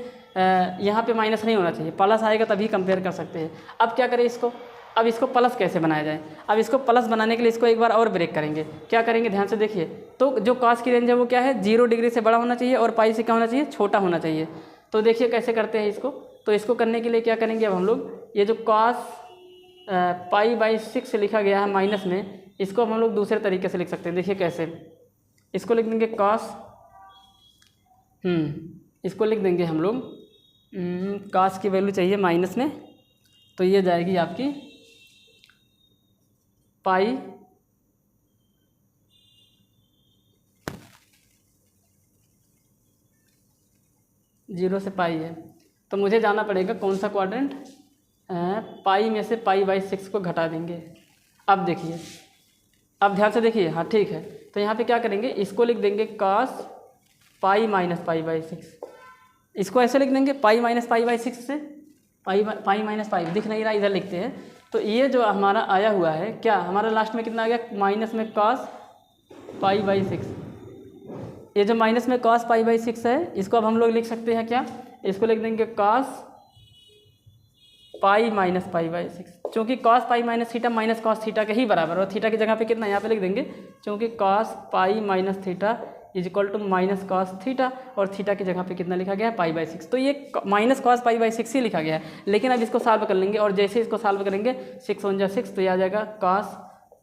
यहाँ पे माइनस नहीं होना चाहिए, प्लस आएगा तभी कंपेयर कर सकते हैं। अब क्या करें इसको, अब इसको प्लस कैसे बनाया जाए? अब इसको प्लस बनाने के लिए इसको एक बार और ब्रेक करेंगे। क्या करेंगे? ध्यान से देखिए। तो जो cos की रेंज है वो क्या है? 0 डिग्री से बड़ा होना चाहिए और पाई से क्या होना चाहिए? छोटा होना चाहिए। तो देखिए कैसे करते हैं इसको। तो इसको करने के लिए क्या करेंगे, अब हम लोग ये जो cos π/6 लिखा गया है माइनस में, इसको हम लोग दूसरे तरीके से लिख सकते हैं। देखिए कैसे, इसको लिख देंगे cos, इसको लिख देंगे हम लोग cos की वैल्यू चाहिए माइनस में, तो ये जाएगी आपकी पाई 0 से पाई है। तो मुझे जाना पड़ेगा कौन सा क्वाड्रेंट, पाई में से π/6 को घटा देंगे। अब देखिए, अब ध्यान से देखिए। हाँ ठीक है, तो यहाँ पे क्या करेंगे, इसको लिख देंगे cos π - π/6। इसको ऐसे लिख देंगे पाई -π/6 से पाई -π दिख नहीं रहा, इधर लिखते हैं। तो ये जो हमारा आया हुआ है, क्या हमारा लास्ट में कितना आ गया? माइनस में cos π/6। ये जो माइनस में cos π/6 है, इसको अब हम लोग लिख सकते हैं क्या? इसको लिख देंगे cos π - π/6। चूँकि cos π - theta minus cos theta के ही बराबर, और थीटा की जगह पे कितना यहाँ पे लिख देंगे, चूँकि cos π - theta is equal to -cos theta, और थीटा की जगह पे कितना लिखा गया है? π/6। तो ये -cos π/6 ही लिखा गया है। लेकिन अब इसको सॉल्व कर लेंगे, और जैसे इसको सॉल्व करेंगे 6 1 जा 6, तो ये आ जाएगा cos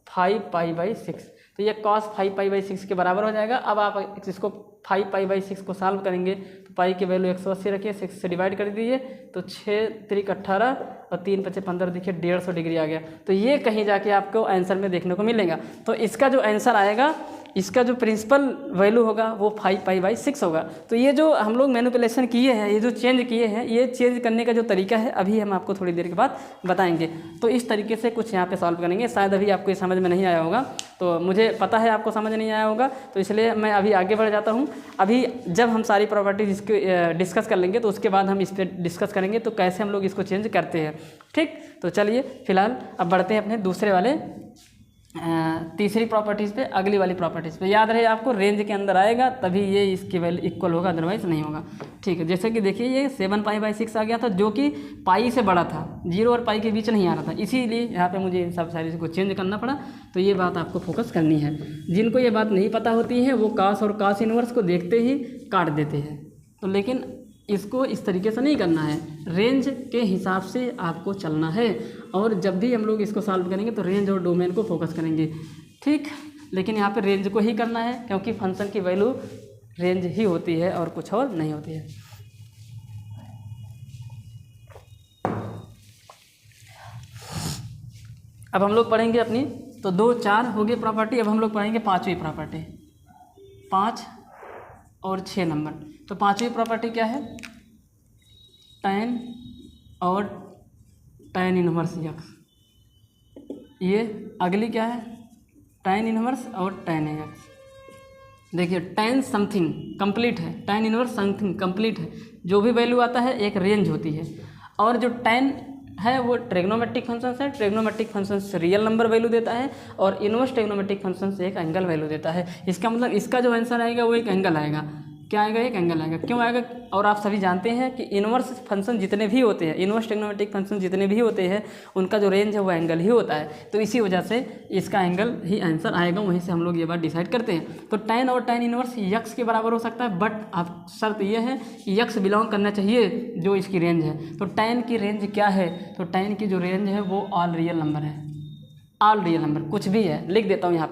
5π/6। तो ये cos 5π/6 के बराबर हो जाएगा। अब आप इसको 5π/6 को सॉल्व करेंगे तो पाई की वैल्यू 180 रखिए, 6 से डिवाइड कर दीजिए, तो 6 3 18 और 3 5 15, देखिए 150 डिग्री आ गया। तो ये कहीं जाके आपको आंसर में देखने को मिलेगा। तो इसका जो आंसर आएगा, इसका जो प्रिंसिपल वैल्यू होगा वो 5π/6 होगा। तो ये जो हम लोग मैनिपुलेशन किए हैं, ये जो चेंज किए हैं, ये चेंज करने का जो तरीका है अभी हम आपको थोड़ी देर के बाद बताएंगे। तो इस तरीके से कुछ यहाँ पे सॉल्व करेंगे। शायद अभी आपको ये समझ में नहीं आया होगा, तो मुझे पता है आपको समझ नहीं आया होगा, तो इसलिए मैं अभी आगे बढ़ जाता हूँ। अभी जब हम सारी प्रॉपर्टीज इसके डिस्कस कर लेंगे तो उसके बाद हम इस पर डिस्कस करेंगे तो कैसे हम लोग इसको चेंज करते हैं। ठीक, तो चलिए फिलहाल अब बढ़ते हैं अपने दूसरे वाले तीसरी प्रॉपर्टीज़ पे, अगली वाली प्रॉपर्टीज़ पे। याद रहे आपको, रेंज के अंदर आएगा तभी ये इसकी वैल्यू इक्वल होगा, अदरवाइज़ नहीं होगा। ठीक है, जैसे कि देखिए ये 7π/6 आ गया था, जो कि पाई से बड़ा था, 0 और पाई के बीच नहीं आ रहा था, इसीलिए यहाँ पे मुझे इन सब सारी को चेंज करना पड़ा। तो ये बात आपको फोकस करनी है। जिनको ये बात नहीं पता होती है वो कास और कास इनवर्स को देखते ही काट देते हैं। तो लेकिन इसको इस तरीके से नहीं करना है, रेंज के हिसाब से आपको चलना है। और जब भी हम लोग इसको सॉल्व करेंगे तो रेंज और डोमेन को फोकस करेंगे, ठीक। लेकिन यहाँ पे रेंज को ही करना है, क्योंकि फंक्शन की वैल्यू रेंज ही होती है और कुछ और नहीं होती है। अब हम लोग पढ़ेंगे अपनी, तो 2 4 हो गए प्रॉपर्टी। अब हम लोग पढ़ेंगे 5वीं प्रॉपर्टी, 5 और 6 नंबर। तो 5वीं प्रॉपर्टी क्या है? tan और tan इनवर्स x। ये अगली क्या है? tan इनवर्स और tan x। देखिए tan समथिंग कंप्लीट है, tan इनवर्स समथिंग कंप्लीट है। जो भी वैल्यू आता है एक रेंज होती है, और जो tan है वो ट्रिग्नोमेट्रिक फंक्शन है। ट्रिग्नोमेट्रिक फंक्शन से रियल नंबर वैल्यू देता है, और इनवर्स ट्रिग्नोमेट्रिक फंक्शन से एक एंगल वैल्यू देता है। इसका मतलब इसका जो आंसर आएगा वो एक एंगल आएगा। क्या आएगा? एक एंगल आएगा। क्यों आएगा? और आप सभी जानते हैं कि इनवर्स फंक्शन जितने भी होते हैं, इनवर्स ट्रिग्नोमेट्रिक फंक्शन जितने भी होते हैं, उनका जो रेंज है वो एंगल ही होता है। तो इसी वजह से इसका एंगल ही आंसर आएगा, वहीं से हम लोग ये बात डिसाइड करते हैं। तो tan और tan इनवर्स यक्स के बराबर हो सकता है, बट अब शर्त यह है कि यक्स बिलोंग करना चाहिए जो इसकी रेंज है। तो tan की रेंज क्या है? तो tan की जो रेंज है वो ऑल रियल नंबर है। ऑल रियल नंबर कुछ भी है, लिख देता हूँ यहाँ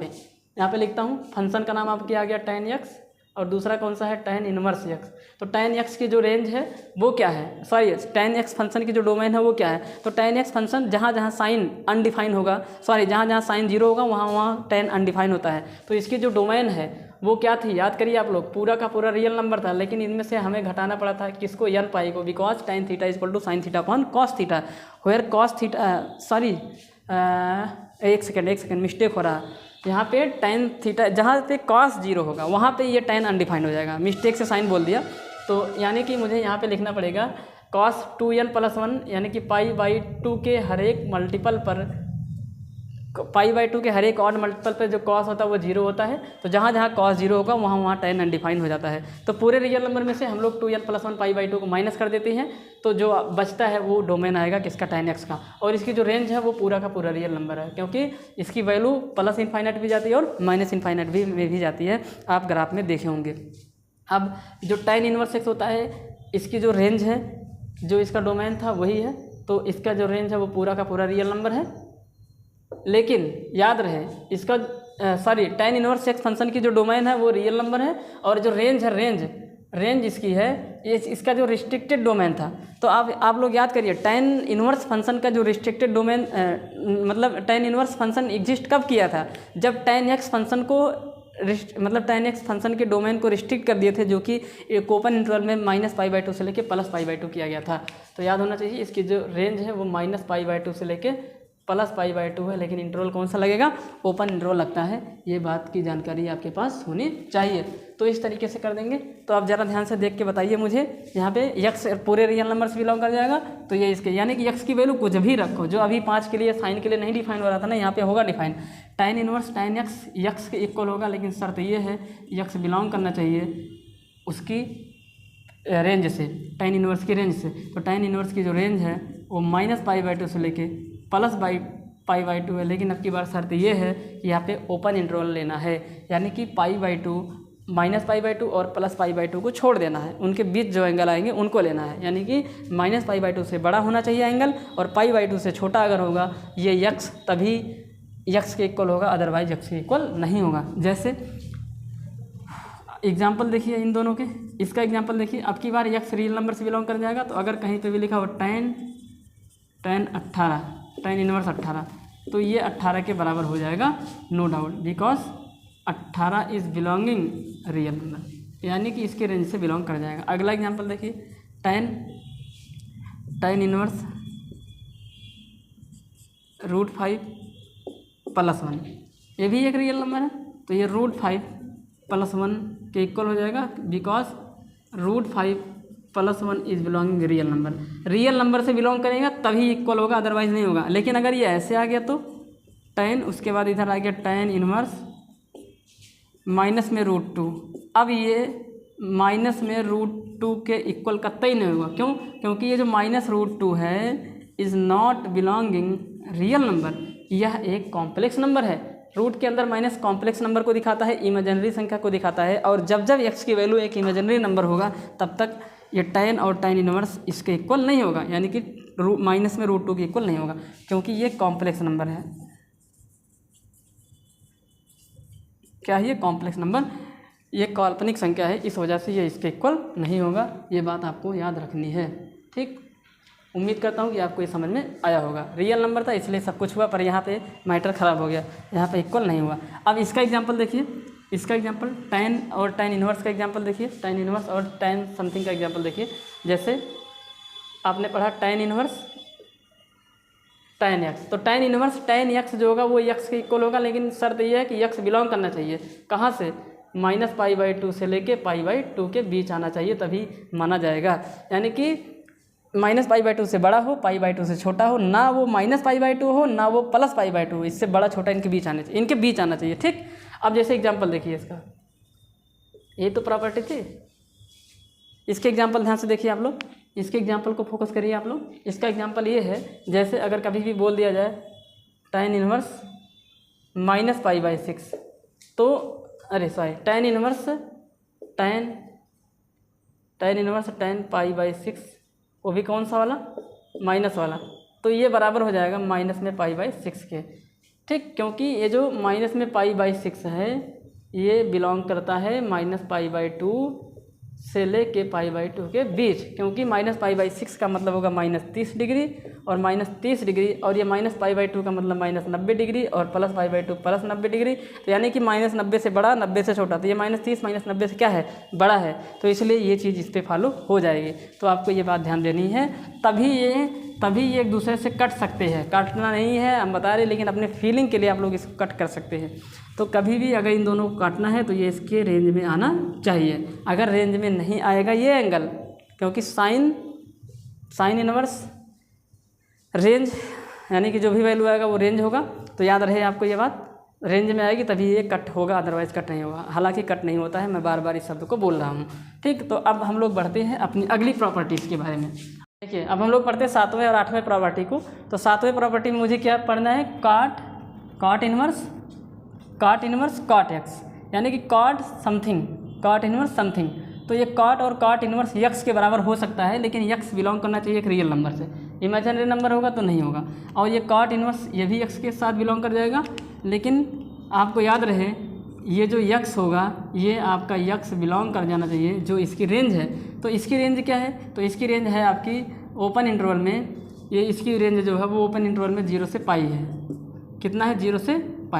पे लिखता हूँ। फंक्शन का नाम आपके आ गया tan x, और दूसरा कौन सा है? tan inverse x। तो tan x की जो रेंज है वो क्या है? सॉरी, tan x फंक्शन की जो डोमेन है वो क्या है? तो tan x फंक्शन जहाँ जहाँ साइन अनडिफाइन होगा, सॉरी जहाँ जहाँ साइन 0 होगा वहाँ वहाँ tan अनडिफाइन होता है। तो इसकी जो डोमेन है वो क्या थी? याद करिए आप लोग, पूरा का पूरा रियल नंबर था, लेकिन इनमें से हमें घटाना पड़ा था किसको? n पाई को, because tan theta equal to sine theta upon cos theta, where cos theta, sorry एक सेकेंड मिस्टेक हो रहा है यहाँ पे। tan थीटा जहाँ पे cos 0 होगा वहाँ पे ये tan अनडिफाइंड हो जाएगा, मिस्टेक से साइन बोल दिया। तो यानी कि मुझे यहाँ पे लिखना पड़ेगा cos 2n+1, यानी कि π/2 के हर एक मल्टीपल पर, π/2 के हर एक ऑड मल्टीपल पर जो cos होता है वो 0 होता है। तो जहाँ जहाँ cos 0 होगा वहाँ वहाँ tan अनडिफाइंड हो जाता है। तो पूरे रियल नंबर में से हम लोग 2n+1 π/2 को माइनस कर देते हैं, तो जो बचता है वो डोमेन आएगा किसका? tan x का। और इसकी जो रेंज है वो पूरा का पूरा रियल नंबर है, क्योंकि इसकी वैल्यू प्लस इनफाइनाइट भी जाती है और माइनस इनफाइनाइट भी जाती है, आप ग्राफ में देखे होंगे। अब जो tan इनवर्स x होता है, इसकी जो रेंज है, जो इसका डोमेन था वही है, तो इसका जो रेंज है वो पूरा का पूरा रियल नंबर है। लेकिन याद रहे इसका sorry tan inverse x function की जो डोमेन है वो रियल नंबर है, और जो रेंज है, रेंज इसकी है, ये इसका जो रिस्ट्रिक्टेड डोमेन था। तो आप लोग याद करिए, tan इनवर्स फंक्शन का जो रिस्ट्रिक्टेड डोमेन मतलब tan इनवर्स फंक्शन एग्जिस्ट कब किया था? जब tan x फंक्शन को मतलब tan x फंक्शन के डोमेन को रिस्ट्रिक्ट कर दिए थे, जो कि एक ओपन इंटरवल में -π/2 से लेके +π/2 किया गया था। तो याद होना चाहिए इसकी जो रेंज है वो -π/2 से लेके +π/2 है, लेकिन इंटरवल कौन सा लगेगा? ओपन इंटरवल लगता है। ये बात की जानकारी आपके पास होनी चाहिए। तो इस तरीके से कर देंगे। तो आप ज़रा ध्यान से देख के बताइए मुझे, यहाँ पे x पूरे रियल नंबर से बिलोंग कर जाएगा, तो ये इसके, यानी कि x की वैल्यू कुछ भी रखो, जो अभी 5 के लिए साइन के लिए नहीं डिफाइन हो रहा था ना, यहाँ पे होगा define. tan inverse tan x के इक्वल होगा, लेकिन शर्त ये है x बिलोंग करना चाहिए उसकी रेंज से, tan इनवर्स की रेंज से। तो tan इनवर्स की जो रेंज है वो -π/2 से लेके +π/2 है, लेकिन अब की बार शर्त ये है कि यहाँ पे ओपन इंटरवल लेना है, यानी कि π/2, -π/2 और +π/2 को छोड़ देना है, उनके बीच जो एंगल आएंगे उनको लेना है। यानी कि -π/2 से बड़ा होना चाहिए एंगल, और π/2 से छोटा अगर होगा ये x, तभी x के इक्वल होगा, अदरवाइज x के इक्वल नहीं होगा। जैसे एग्जाम्पल देखिए इन दोनों के, इसका एग्जाम्पल देखिए, अब की बार x रियल नंबर से बिलोंग कर जाएगा। तो अगर कहीं पे भी लिखा हो tan 18, tan इनवर्स 18, तो ये 18 के बराबर हो जाएगा, no doubt, because 18 is belonging real number, यानी कि इसके रेंज से बिलोंग कर जाएगा। अगला एग्जांपल देखिए, tan इनवर्स √5 + 1, ये भी एक रियल नंबर है, तो ये √5 + 1 के इक्वल हो जाएगा, because √5 + 1 is belonging real number. Real number से बिलोंग करेगा तभी इक्वल होगा, अदरवाइज नहीं होगा। लेकिन अगर ये ऐसे आ गया तो tan, उसके बाद इधर आ गया tan इनवर्स माइनस में √2। अब ये माइनस में √2 के इक्वल कतई नहीं होगा। क्यों? क्योंकि ये जो माइनस √2 है is not belonging real number, यह एक कॉम्प्लेक्स नंबर है। रूट के अंदर माइनस कॉम्प्लेक्स नंबर को दिखाता है, इमेजिनरी संख्या को दिखाता है, और जब जब x की वैल्यू एक इमेजिनरी नंबर होगा तब तक ये tan और tan इनवर्स इसके इक्वल नहीं होगा, यानी कि माइनस में √2 के इक्वल नहीं होगा, क्योंकि ये कॉम्प्लेक्स नंबर है। क्या है ये? कॉम्प्लेक्स नंबर, ये काल्पनिक संख्या है, इस वजह से ये इसके इक्वल नहीं होगा। ये बात आपको याद रखनी है। ठीक, उम्मीद करता हूँ कि आपको ये समझ में आया होगा। रियल नंबर था इसलिए सब कुछ हुआ, पर यहाँ पे मैटर ख़राब हो गया, यहाँ पे इक्वल नहीं हुआ। अब इसका एग्जांपल देखिए, इसका एग्जांपल tan और tan इनवर्स का एग्जांपल देखिए, tan इनवर्स और tan समथिंग का एग्जांपल देखिए। जैसे आपने पढ़ा tan इनवर्स tan x, तो tan इनवर्स tan x जो होगा वो x के इक्वल होगा, लेकिन शर्त ये है कि x बिलोंग करना चाहिए कहाँ से? -π/2 से लेके π/2 के बीच आना चाहिए, तभी माना जाएगा। यानी कि -π/2 से बड़ा हो, π/2 से छोटा हो, ना वो -π/2 हो ना वो +π/2, इससे बड़ा छोटा इनके बीच आने चाहिए, इनके बीच आना चाहिए। ठीक, अब जैसे एग्जांपल देखिए इसका, ये तो प्रॉपर्टी थी, इसके एग्जांपल ध्यान से देखिए आप लोग, इसके एग्जांपल को फोकस करिए आप लोग। इसका एग्जांपल ये है, जैसे अगर कभी भी बोल दिया जाए tan इनवर्स -π/6, तो tan इनवर्स tan π/6, वो भी कौन सा वाला? माइनस वाला, तो ये बराबर हो जाएगा माइनस में π/6 के। ठीक, क्योंकि ये जो माइनस में π/6 है ये बिलोंग करता है -π/2 से लेके π/2 के बीच, क्योंकि -π/6 का मतलब होगा -30 डिग्री और -30 डिग्री, और ये -π/2 का मतलब -90 डिग्री और +π/2 +90 डिग्री, तो यानी कि -90 से बड़ा 90 से छोटा, तो ये -30 -90 से क्या है? बड़ा है, तो इसलिए ये चीज़ इस पर फॉलो हो जाएगी। तो आपको ये बात ध्यान देनी है, तभी ये एक दूसरे से कट सकते हैं। काटना नहीं है हम बता रहे, लेकिन अपने फीलिंग के लिए आप लोग इसको कट कर सकते हैं। तो कभी भी अगर इन दोनों को काटना है तो ये इसके रेंज में आना चाहिए। अगर रेंज में नहीं आएगा ये एंगल, क्योंकि साइन इनवर्स रेंज, यानी कि जो भी वैल्यू आएगा वो रेंज होगा, तो याद रहे आपको ये बात, रेंज में आएगी तभी ये कट होगा, अदरवाइज़ कट नहीं होगा। हालांकि कट नहीं होता है, मैं बार बार इस शब्द को बोल रहा हूँ। ठीक, तो अब हम लोग बढ़ते हैं अपनी अगली प्रॉपर्टीज़ के बारे में। देखिए, अब हम लोग पढ़ते हैं 7वें और 8वें प्रॉपर्टी को। तो 7वें प्रॉपर्टी में मुझे क्या पढ़ना है? कॉट इनवर्स कॉट x, यानी कि कॉट इनवर्स समथिंग। तो ये कॉट और कॉट इनवर्स x के बराबर हो सकता है, लेकिन x बिलोंग करना चाहिए एक रियल नंबर से, इमेजिनरी नंबर होगा तो नहीं होगा। और ये कॉट इनवर्स ये भी x के साथ बिलोंग कर जाएगा, लेकिन आपको याद रहे ये जो x होगा ये आपका x बिलोंग कर जाना चाहिए जो इसकी रेंज है। तो इसकी रेंज क्या है? तो इसकी रेंज है आपकी ओपन इंटरवल में, ये इसकी रेंज जो है वो ओपन इंटरवल में 0 से π है। कितना है? 0 से π,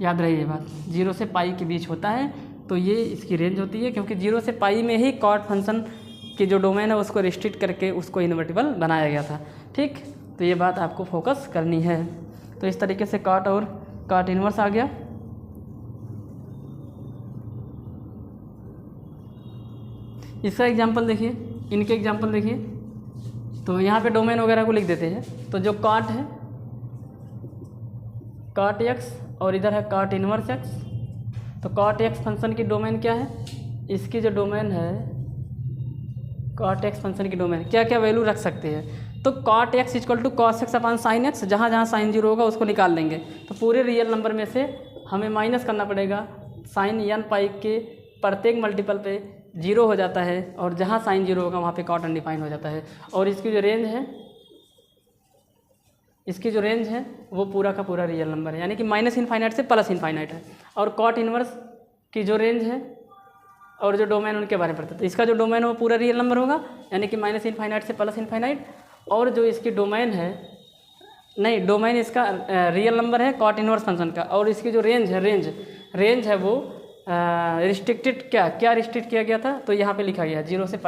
याद रहे ये बात, 0 से π के बीच होता है, तो ये इसकी रेंज होती है, क्योंकि 0 से π में ही कॉट फंक्शन की जो डोमेन है उसको रिस्ट्रिक्ट करके उसको इन्वर्टिबल बनाया गया था। ठीक, तो ये बात आपको फोकस करनी है। तो इस तरीके से कॉट और कॉट इनवर्स आ गया। इसका एग्जांपल देखिए, इनके एग्जांपल देखिए। तो यहाँ पे डोमेन वगैरह को लिख देते हैं। तो जो कॉट है कॉट x और इधर है कॉट इनवर्स x। तो कॉट x फंक्शन की डोमेन क्या है? इसकी जो डोमेन है कॉट x फंक्शन की डोमेन क्या क्या वैल्यू रख सकते हैं? तो cot x equal to cos x upon sine x, जहाँ जहाँ साइन 0 होगा उसको निकाल लेंगे। तो पूरे रियल नंबर में से हमें माइनस करना पड़ेगा, साइन n पाई के प्रत्येक मल्टीपल पे 0 हो जाता है, और जहाँ साइन 0 होगा वहाँ पे कॉट अनडिफाइंड हो जाता है। और इसकी जो रेंज है वो पूरा का पूरा रियल नंबर है, यानी कि -∞ से +∞ है। और कॉट इनवर्स की जो रेंज है और जो डोमेन उनके बारे में पढ़ते हैं, तो इसका जो डोमेन है वो पूरा रियल नंबर होगा, यानी कि -∞ से +∞। और जो इसकी डोमेन है, नहीं, डोमेन इसका रियल नंबर है कॉट इनवर्स फंक्शन का, और इसकी जो रेंज है वो रिस्ट्रिक्टेड क्या रिस्ट्रिक्ट किया गया था? तो यहाँ पे लिखा गया 0 से π।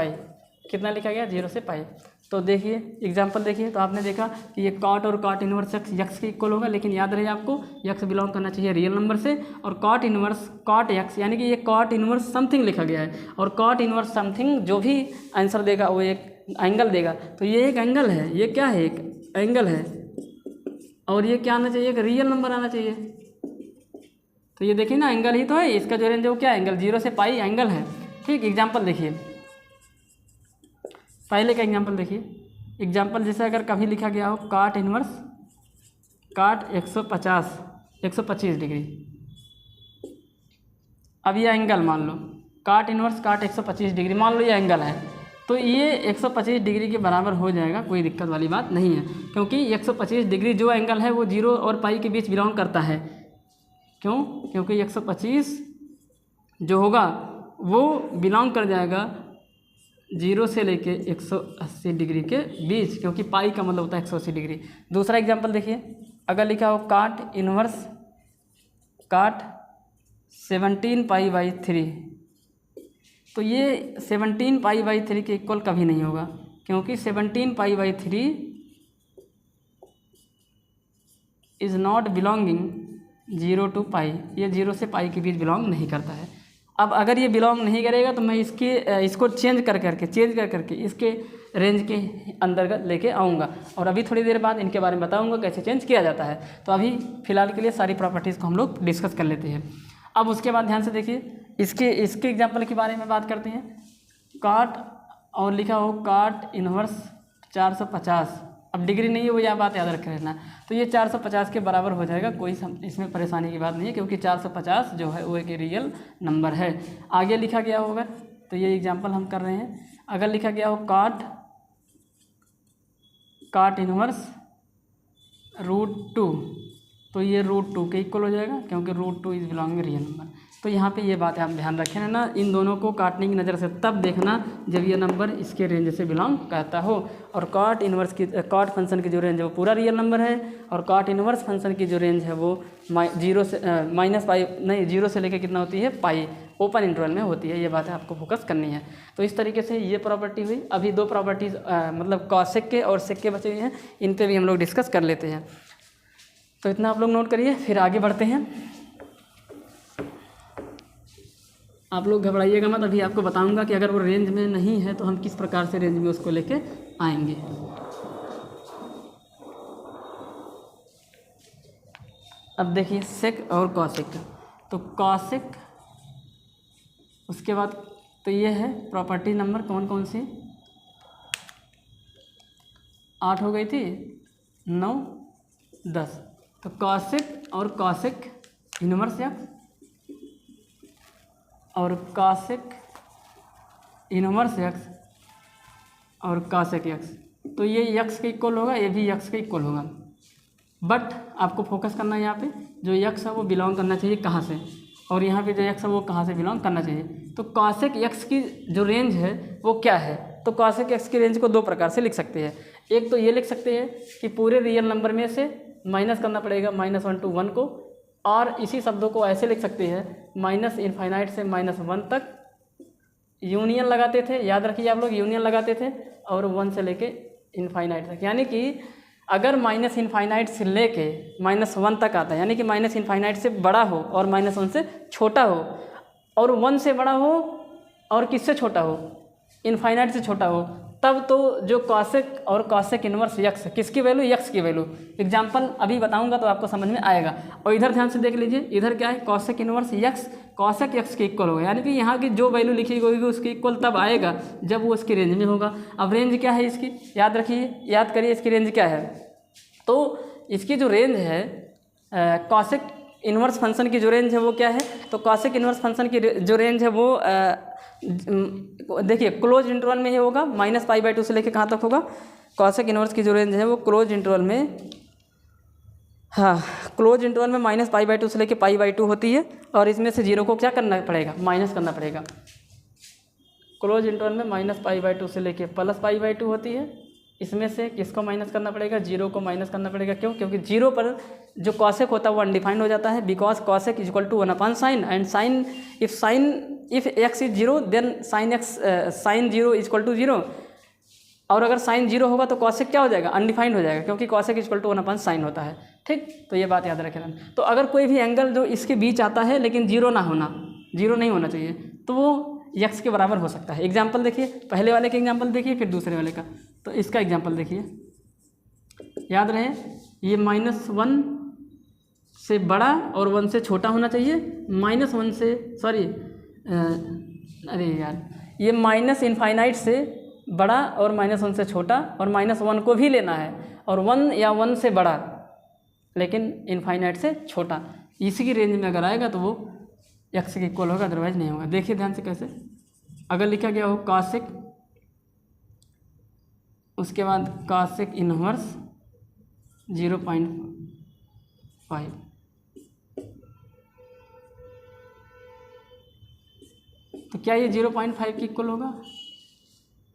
कितना लिखा गया? 0 से π। तो देखिए एग्जांपल देखिए, तो आपने देखा कि ये कॉट और कॉट इनवर्स x के इक्वल होगा, लेकिन याद रहे आपको x बिलोंग करना चाहिए रियल नंबर से। और कॉट इनवर्स कॉट x, यानी कि ये कॉट इनवर्स समथिंग लिखा गया है, और कॉट इनवर्स समथिंग जो भी आंसर देगा वो एक एंगल देगा। तो ये एक एंगल है, ये क्या है? एक एंगल है। और ये क्या आना चाहिए, एक रियल नंबर आना चाहिए। तो ये देखिए ना, एंगल ही तो है, इसका जो रेंज है वो क्या एंगल, 0 से पाई एंगल है। ठीक, एग्जाम्पल देखिए, पहले का एग्जाम्पल देखिए। एग्जाम्पल जैसे अगर कभी लिखा गया हो काट इनवर्स काट 125 डिग्री, अब ये एंगल मान लो, काट इनवर्स काट 125 डिग्री मान लो ये एंगल है, तो ये 125 डिग्री के बराबर हो जाएगा, कोई दिक्कत वाली बात नहीं है, क्योंकि 125 डिग्री जो एंगल है वो 0 और पाई के बीच बिलोंग करता है। क्यों? क्योंकि 125 जो होगा वो बिलोंग कर जाएगा 0 से लेके 180 डिग्री के बीच, क्योंकि पाई का मतलब होता है 180 डिग्री। दूसरा एग्जांपल देखिए, अगर लिखा हो काट इनवर्स काट 17 पाई बाई 3, तो ये 17 पाई बाई 3 के इक्वल कभी नहीं होगा, क्योंकि 17 pi by 3 is not belonging 0 to pi, ये 0 से पाई के बीच बिलोंग नहीं करता है। अब अगर ये बिलोंग नहीं करेगा तो मैं इसको चेंज कर करके इसके रेंज के अंतर्गत लेके आऊँगा, और अभी थोड़ी देर बाद इनके बारे में बताऊँगा कैसे चेंज किया जाता है। तो अभी फ़िलहाल के लिए सारी प्रॉपर्टीज़ को हम लोग डिस्कस कर लेते हैं। अब उसके बाद ध्यान से देखिए, इसके एग्जाम्पल के बारे में बात करते हैं। काट और लिखा हो काट इनवर्स 450, अब डिग्री नहीं है वो, यह बात याद रख लेना। तो ये 450 के बराबर हो जाएगा, कोई इसमें परेशानी की बात नहीं है, क्योंकि 450 जो है वो एक रियल नंबर है। आगे लिखा गया होगा, तो ये एग्जांपल हम कर रहे हैं। अगर लिखा गया हो काट इनवर्स √2, तो ये √2 के इक्वल हो जाएगा, क्योंकि √2 इज बिलोंगिंग रियल नंबर। तो यहाँ पे ये बात आप ध्यान रखें ना, इन दोनों को काटने की नज़र से तब देखना जब ये नंबर इसके रेंज से बिलोंग करता हो। और काट इनवर्स की काट फंक्शन की जो रेंज है वो पूरा रियल नंबर है, और काट इनवर्स फंक्शन की जो रेंज है वो 0 से लेकर कितना होती है, पाई, ओपन इंटरवल में होती है। ये बात है आपको फोकस करनी है। तो इस तरीके से ये प्रॉपर्टी हुई। अभी दो प्रॉपर्टीज़ मतलब कॉसेक के और सेक के बचे हुए हैं, इन पर भी हम लोग डिस्कस कर लेते हैं। तो इतना आप लोग नोट करिए, फिर आगे बढ़ते हैं। आप लोग घबराइएगा मत, अभी आपको बताऊंगा कि अगर वो रेंज में नहीं है तो हम किस प्रकार से रेंज में उसको लेके आएंगे। अब देखिए सेक और कॉसेक, तो कॉसेक उसके बाद तो ये है प्रॉपर्टी नंबर कौन कौन सी, 8 हो गई थी, 9, 10। तो कॉसेक और कॉसेक इनवर्स एक्स और कॉसेक इनवर्स एक्स और कॉसेक एक्स, तो ये एक्स के इक्वल होगा, ये भी एक्स के इक्वल होगा। बट आपको फोकस करना है यहाँ पे, जो एक्स है वो बिलोंग करना चाहिए कहाँ से, और यहाँ पे जो एक्स है वो कहाँ से बिलोंग करना चाहिए। तो कॉसेक एक्स की जो रेंज है वो क्या है, तो कॉसेक एक्स की रेंज को दो प्रकार से लिख सकते हैं। एक तो ये लिख सकते हैं कि पूरे रियल नंबर में से माइनस करना पड़ेगा -1 to 1 को, और इसी शब्दों को ऐसे लिख सकते हैं -∞ से -1 तक यूनियन लगाते थे, याद रखिए आप लोग यूनियन लगाते थे, और 1 से लेके इनफाइनाइट तक। यानी कि अगर -∞ से लेके -1 तक आता है, यानी कि -∞ से बड़ा हो और -1 से छोटा हो, और 1 से बड़ा हो और किससे छोटा हो, इनफाइनाइट से छोटा हो, तब तो जो कॉसेक और कॉसेक इनवर्स यक्स, किसकी वैल्यू, यक्स की वैल्यू। एग्जांपल अभी बताऊंगा तो आपको समझ में आएगा। और इधर ध्यान से देख लीजिए, इधर क्या है, cosec inverse x cosec x के इक्वल होगा, यानी कि यहाँ की जो वैल्यू लिखी गई होगी उसके इक्वल तब आएगा जब वो उसकी रेंज में होगा। अब रेंज क्या है इसकी, याद रखिए, याद करिए इसकी रेंज क्या है। तो इसकी जो रेंज है कॉसेक इनवर्स फंक्शन की जो रेंज है वो क्या है, तो कॉसेक इनवर्स फंक्शन की जो रेंज है वो देखिए क्लोज इंटरवल में ही होगा, -π/2 से लेके कहाँ तक होगा। कॉसेक इनवर्स की जो रेंज है वो क्लोज इंटरवल में, हाँ क्लोज इंटरवल में -π/2 से लेके π/2 होती है, और इसमें से 0 को क्या करना पड़ेगा, माइनस करना पड़ेगा। क्लोज इंटरवल में -π/2 से लेके +π/2 होती है, इसमें से किसको माइनस करना पड़ेगा, 0 को माइनस करना पड़ेगा। क्यों, क्योंकि 0 पर जो कॉसेक होता है वो अनडिफाइंड हो जाता है, because cosec is equal to 1/sin, and if x is 0 then sin 0 is equal to 0, और अगर sin 0 होगा तो कॉसेक क्या हो जाएगा, अनडिफाइंड हो जाएगा, क्योंकि cosec is equal to 1/sin होता है। ठीक, तो ये बात याद रखें। तो अगर कोई भी एंगल जो इसके बीच आता है लेकिन 0 नहीं होना चाहिए, तो वो x के बराबर हो सकता है। एग्जाम्पल देखिए, पहले वाले का एग्जाम्पल देखिए, फिर दूसरे वाले का। तो इसका एग्जाम्पल देखिए, याद रहे ये -1 से बड़ा और 1 से छोटा होना चाहिए, -1 से सॉरी अरे यार, ये माइनस इनफाइनाइट से बड़ा और -1 से छोटा, और -1 को भी लेना है, और 1 या 1 से बड़ा लेकिन इनफाइनाइट से छोटा, इसी की रेंज में अगर आएगा तो वो x के इक्वल होगा, अदरवाइज नहीं होगा। देखिए ध्यान से कैसे, अगर लिखा गया हो cos, उसके बाद cos इनवर्स 0.5, तो क्या ये 0.5 के इक्वल होगा?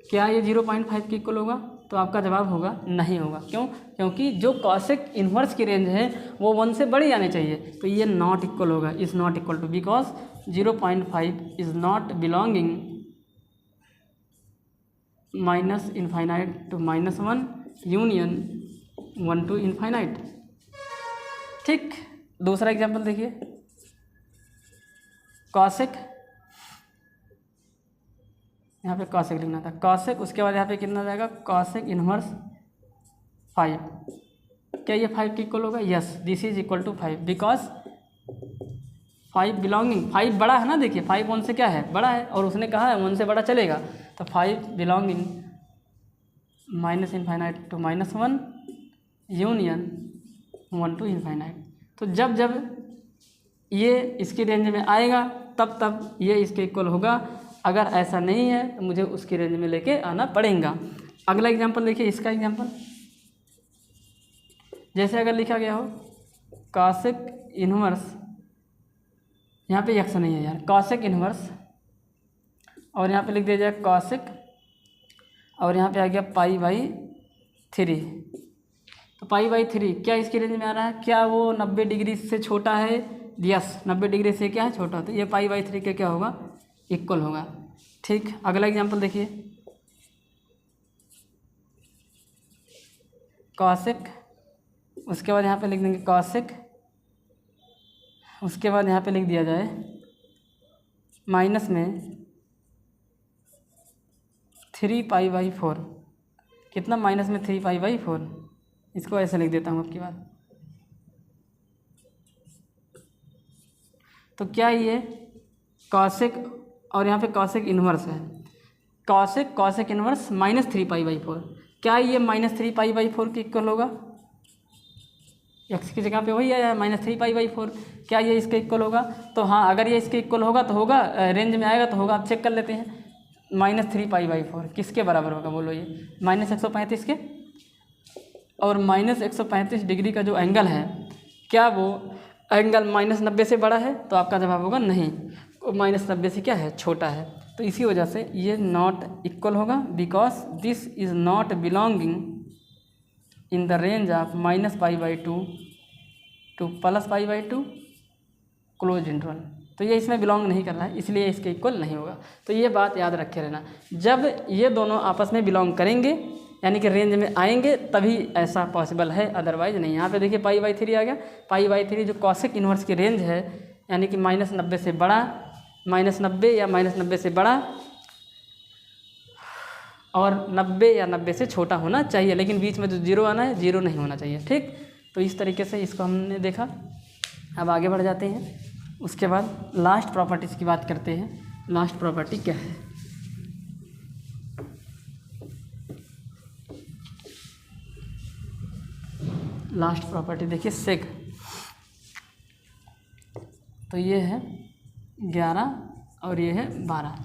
क्या ये 0.5 के इक्वल होगा? तो आपका जवाब होगा नहीं होगा। क्यों? क्योंकि जो कॉसेक इन्वर्स की रेंज है वो 1 से बड़ी आनी चाहिए, तो ये नॉट इक्वल होगा, is not equal to, because 0.5 is not belonging minus infinite to -1 union 1 to infinite. ठीक, दूसरा एग्जाम्पल देखिए, कॉसेक, यहाँ पे कॉसेक लिखना था, कॉसेक, उसके बाद यहाँ पे कितना जाएगा, कॉसेक इनवर्स 5। क्या ये 5 के इक्वल होगा? Yes, this is equal to 5, because 5 belonging, 5 बड़ा है ना, देखिए 5 1 से क्या है, बड़ा है, और उसने कहा है 1 से बड़ा चलेगा, तो 5 belonging minus infinite to -1 union 1 to infinite. तो जब जब ये इसकी रेंज में आएगा तब तब ये इसके इक्वल होगा, अगर ऐसा नहीं है तो मुझे उसकी रेंज में लेके आना पड़ेगा। अगला एग्जांपल देखिए, इसका एग्जांपल, जैसे अगर लिखा गया हो कॉसेक इनवर्स, यहाँ पे x नहीं है यार, कॉसेक इनवर्स, और यहाँ पे लिख दिया जाए कॉसेक, और यहाँ पे आ गया π/3, तो π/3 क्या इसकी रेंज में आ रहा है? क्या वो 90 डिग्री से छोटा है? यस, 90 डिग्री से क्या है, छोटा, तो ये π/3 के क्या होगा, इक्वल होगा। ठीक, अगला एग्जांपल देखिए, कॉसेक, उसके बाद यहाँ पे लिख देंगे कॉसेक, उसके बाद यहाँ पे लिख दिया जाए माइनस में 3π/4, कितना, माइनस में 3π/4, इसको ऐसे लिख देता हूँ आपकी बात। तो क्या ये कॉसेक, और यहाँ पे कॉसेक इन्वर्स है, कॉसेक इन्वर्स -3π/4, क्या ये -3π/4 के इक्वल होगा? x की जगह पे वही आया है -3π/4, क्या ये इसके इक्वल होगा? तो हाँ, अगर ये इसके इक्वल होगा तो होगा, रेंज में आएगा तो होगा। आप चेक कर लेते हैं, -3π/4 किसके बराबर होगा, बोलो ये, -135 के, और -135 डिग्री का जो एंगल है, क्या वो एंगल -90 से बड़ा है? तो आपका जवाब होगा नहीं, -90 से क्या है, छोटा है। तो इसी वजह से ये नॉट इक्वल होगा, because this is not belonging in the range of -π/2 to +π/2 close interval. तो ये इसमें बिलोंग नहीं कर रहा है, इसलिए इसके इक्वल नहीं होगा। तो ये बात याद रखे रहना, जब ये दोनों आपस में बिलोंग करेंगे यानी कि रेंज में आएंगे तभी ऐसा पॉसिबल है, अदरवाइज नहीं। यहाँ पे देखिए π/3 आ गया, π/3 जो कॉसेक इन्वर्स की रेंज है, यानी कि -90 से बड़ा, -90 या -90 से बड़ा, और 90 या 90 से छोटा होना चाहिए, लेकिन बीच में जो 0 आना है, 0 नहीं होना चाहिए। ठीक, तो इस तरीके से इसको हमने देखा। अब आगे बढ़ जाते हैं, उसके बाद लास्ट प्रॉपर्टीज़ की बात करते हैं। लास्ट प्रॉपर्टी क्या है? लास्ट प्रॉपर्टी देखिए सेक, तो ये है 11 और ये है 12,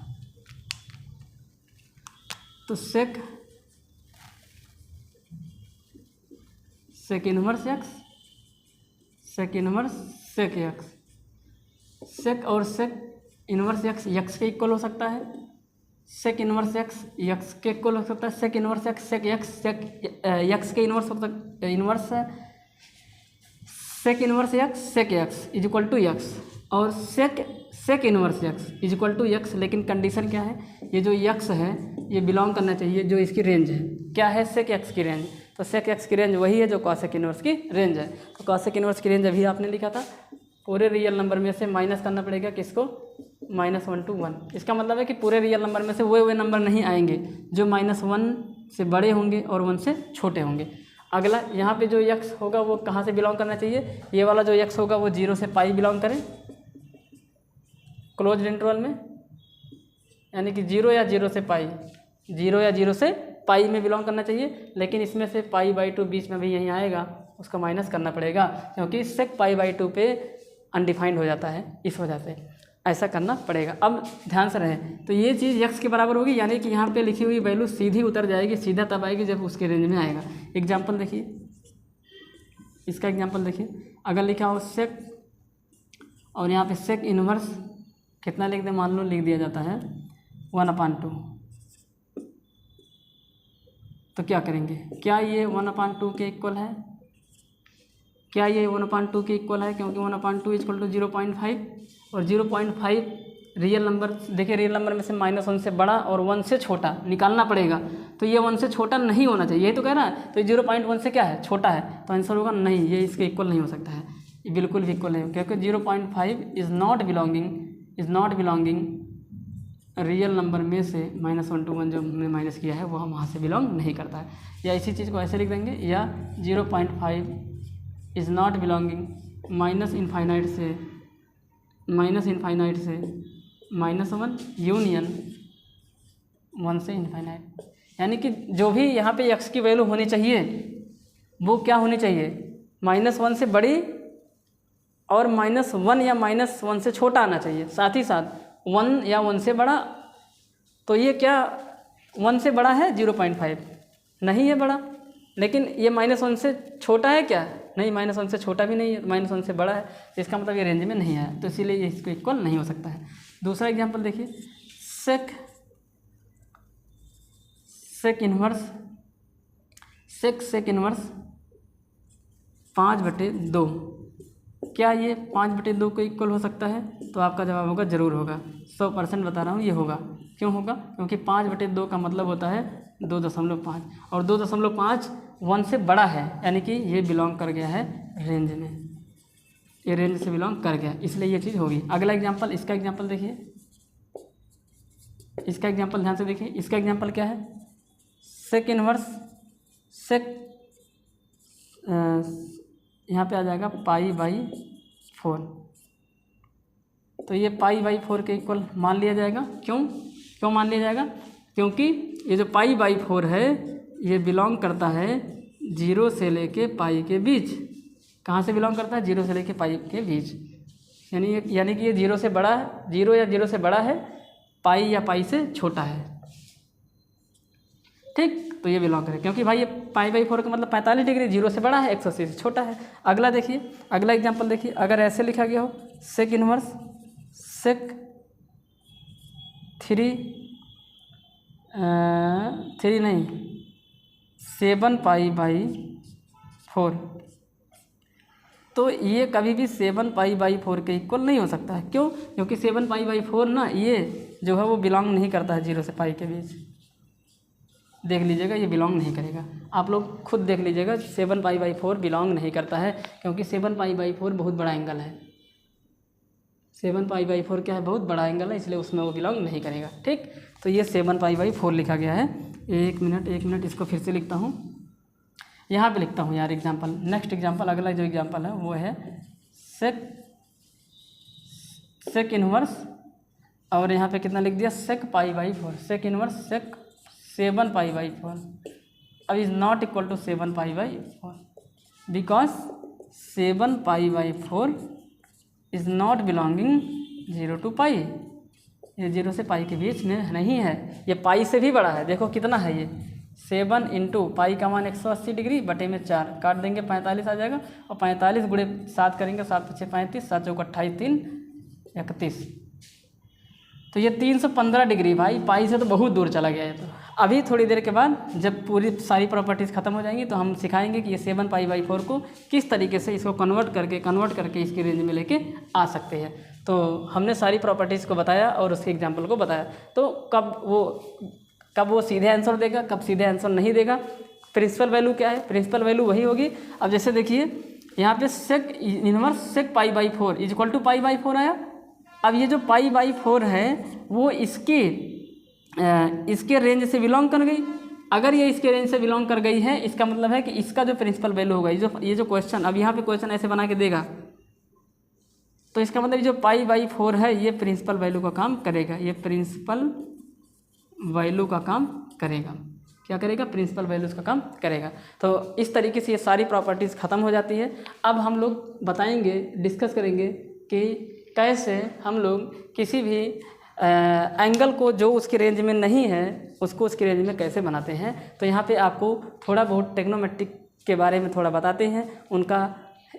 तो sec inverse x, sec inverse sec x, sec और सेक इनवर्स x के इक्वल हो सकता है, सेक इनवर्स x के इक्वल हो सकता है, sec inverse x sec x के इनवर्स हो सकता है, inverse sec inverse x sec x is equal to x, और sec inverse x is equal to x, लेकिन कंडीशन क्या है, ये जो x है ये बिलोंग करना चाहिए जो इसकी रेंज है, क्या है, सेक x की रेंज। तो सेक x की रेंज वही है जो कॉसेक इनवर्स की रेंज है। तो कॉसेक इनवर्स की रेंज अभी आपने लिखा था, पूरे रियल नंबर में से माइनस करना पड़ेगा किसको, -1 to 1। इसका मतलब है कि पूरे रियल नंबर में से वो नंबर नहीं आएंगे जो -1 से बड़े होंगे और 1 से छोटे होंगे। अगला यहाँ पे जो x होगा वो कहाँ से बिलोंग करना चाहिए, ये वाला जो x होगा वो 0 से पाई बिलोंग करे क्लोज्ड इंटरवल में, यानी कि 0 या 0 से पाई, 0 या 0 से पाई में बिलोंग करना चाहिए। लेकिन इसमें से π/2 बीच में भी यहीं आएगा, उसको माइनस करना पड़ेगा क्योंकि sec π/2 पे अनडिफाइंड हो जाता है, इस वजह से ऐसा करना पड़ेगा। अब ध्यान से रहें, तो ये चीज़ x के बराबर होगी, यानी कि यहाँ पे लिखी हुई वैल्यू सीधी उतर जाएगी, सीधा तब आएगी जब उसके रेंज में आएगा। एग्जाम्पल देखिए, इसका एग्जाम्पल देखिए, अगर लिखा हो सेक और यहाँ पे सेक इनवर्स कितना लिख दें, मान लो लिख दिया जाता है 1/2, तो क्या करेंगे, क्या ये 1/2 के इक्वल है, क्या ये 1/2 के इक्वल है, क्योंकि 1/2 इक्वल टू 0.5 और 0.5 रियल नंबर, देखिए रियल नंबर में से -1 से बड़ा और 1 से छोटा निकालना पड़ेगा, तो ये 1 से छोटा नहीं होना चाहिए, यही तो कह रहा है, तो 0.1 से क्या है, छोटा है, तो आंसर होगा नहीं, ये इसके इक्वल नहीं हो सकता है, ये बिल्कुल भी इक्वल नहीं, क्योंकि 0.5 is not belonging real number में से -1 to 1 जो हमने माइनस किया है वो हम वहाँ से बिलोंग नहीं करता है। या इसी चीज़ को ऐसे लिख देंगे, या 0.5 इज़ नॉट बिलोंगिंग -∞ से -1 यूनियन 1 से इनफाइनाइट, यानी कि जो भी यहाँ पे x की वैल्यू होनी चाहिए वो क्या होनी चाहिए, -1 से बड़ी और -1 या -1 से छोटा आना चाहिए, साथ ही साथ 1 या 1 से बड़ा, तो ये क्या 1 से बड़ा है 0.5 नहीं है बड़ा, लेकिन ये -1 से छोटा है क्या, नहीं, -1 से छोटा भी नहीं है, -1 से बड़ा है, तो इसका मतलब ये रेंज में नहीं है, तो इसीलिए ये इसको इक्वल नहीं हो सकता है। दूसरा एग्जांपल देखिए, सेक इनवर्स 5/2, क्या ये 5/2 को इक्वल हो सकता है, तो आपका जवाब होगा ज़रूर होगा, 100% बता रहा हूँ ये होगा। क्यों होगा, क्योंकि 5/2 का मतलब होता है 2.5 और 2.5 1 से बड़ा है, यानी कि ये बिलोंग कर गया है रेंज में, ये रेंज से बिलोंग कर गया, इसलिए ये चीज़ होगी। अगला एग्जांपल, इसका एग्जांपल देखिए, इसका एग्जांपल ध्यान से देखिए, इसका एग्जांपल क्या है, सेक इनवर्स यहाँ पे आ जाएगा π/4, तो ये π/4 के इक्वल मान लिया जाएगा। क्यों मान लिया जाएगा, क्योंकि ये जो π/4 है ये बिलोंग करता है 0 से लेके पाई के बीच। कहाँ से बिलोंग करता है, 0 से लेके पाई के बीच, यानी कि ये 0 से बड़ा है, 0 या 0 से बड़ा है, पाई या पाई से छोटा है, ठीक, तो ये बिलोंग करे, क्योंकि भाई ये π/4 का मतलब 45 डिग्री, 0 से बड़ा है, 180 से छोटा है। अगला देखिए, अगला एग्जांपल देखिए, अगर ऐसे लिखा गया हो, सेक इनवर्स 7π/4, तो ये कभी भी 7π/4 के इक्वल नहीं हो सकता है। क्यों, क्योंकि 7π/4 ना ये जो है वो बिलोंग नहीं करता है 0 से पाई के बीच, देख लीजिएगा ये बिलोंग नहीं करेगा, आप लोग खुद देख लीजिएगा, 7π/4 बिलोंग नहीं करता है, क्योंकि 7π/4 बहुत बड़ा एंगल है, 7π/4 क्या है, बहुत बड़ा एंगल है, इसलिए उसमें वो बिलोंग नहीं करेगा, ठीक। तो ये 7π/4 लिखा गया है। एक मिनट इसको फिर से लिखता हूँ, यहाँ पे लिखता हूँ यार एग्जांपल, नेक्स्ट एग्जांपल, अगला जो एग्जांपल है वो है सेक इनवर्स, और यहाँ पे कितना लिख दिया, सेक π/4, सेक इनवर्स 7π/4 अब is not equal to 7π/4, because 7π/4 is not belonging 0 to pi, ये 0 से पाई के बीच में नहीं है, ये पाई से भी बड़ा है, देखो कितना है ये, 7 इंटू पाई का मान 180 डिग्री बटे में 4 काट देंगे 45 आ जाएगा, और 45 गुणे 7 करेंगे, 7 × 6 35, 7 × 4 28, 3 31, तो ये 315 डिग्री, भाई पाई से तो बहुत दूर चला गया है। तो अभी थोड़ी देर के बाद जब पूरी सारी प्रॉपर्टीज़ ख़त्म हो जाएंगी तो हम सिखाएंगे कि ये 7π/4 को किस तरीके से इसको कन्वर्ट करके इसकी रेंज में लेके आ सकते हैं। तो हमने सारी प्रॉपर्टीज़ को बताया और उसके एग्जाम्पल को बताया, तो कब वो सीधे आंसर देगा, कब सीधे आंसर नहीं देगा, प्रिंसिपल वैल्यू क्या है, प्रिंसिपल वैल्यू वही होगी। अब जैसे देखिए यहाँ पे sec inverse sec π/4 is equal to π/4 आया। अब ये जो π/4 है वो इसके रेंज से बिलोंग कर गई, अगर ये इसके रेंज से बिलोंग कर गई है, इसका मतलब है कि इसका जो प्रिंसिपल वैल्यू होगा, ये जो क्वेश्चन अब यहाँ पे क्वेश्चन ऐसे बना के देगा, तो इसका मतलब जो π/4 है ये प्रिंसिपल वैल्यू का काम करेगा, ये प्रिंसिपल वैल्यू का काम करेगा। क्या करेगा? प्रिंसिपल वैल्यूज का काम करेगा। तो इस तरीके से ये सारी प्रॉपर्टीज़ ख़त्म हो जाती है। अब हम लोग बताएंगे, डिस्कस करेंगे कि कैसे हम लोग किसी भी एंगल को जो उसकी रेंज में नहीं है उसको उसकी रेंज में कैसे बनाते हैं। तो यहाँ पे आपको थोड़ा बहुत ट्रिग्नोमेट्रिक के बारे में थोड़ा बताते हैं, उनका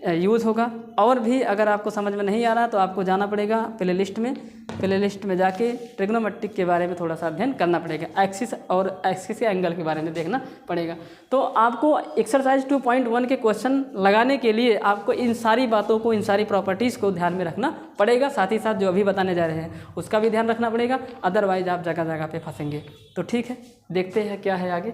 यूज़ होगा। और भी अगर आपको समझ में नहीं आ रहा तो आपको जाना पड़ेगा प्लेलिस्ट में जाके ट्रिग्नोमेट्रिक के बारे में थोड़ा सा अध्ययन करना पड़ेगा, एक्सिस और एक्सिस के एंगल के बारे में देखना पड़ेगा। तो आपको एक्सरसाइज 2.1 के क्वेश्चन लगाने के लिए आपको इन सारी बातों को, इन सारी प्रॉपर्टीज़ को ध्यान में रखना पड़ेगा। साथ ही साथ जो अभी बताने जा रहे हैं उसका भी ध्यान रखना पड़ेगा, अदरवाइज आप जगह जगह पे फंसेंगे। तो ठीक है, देखते हैं क्या है आगे।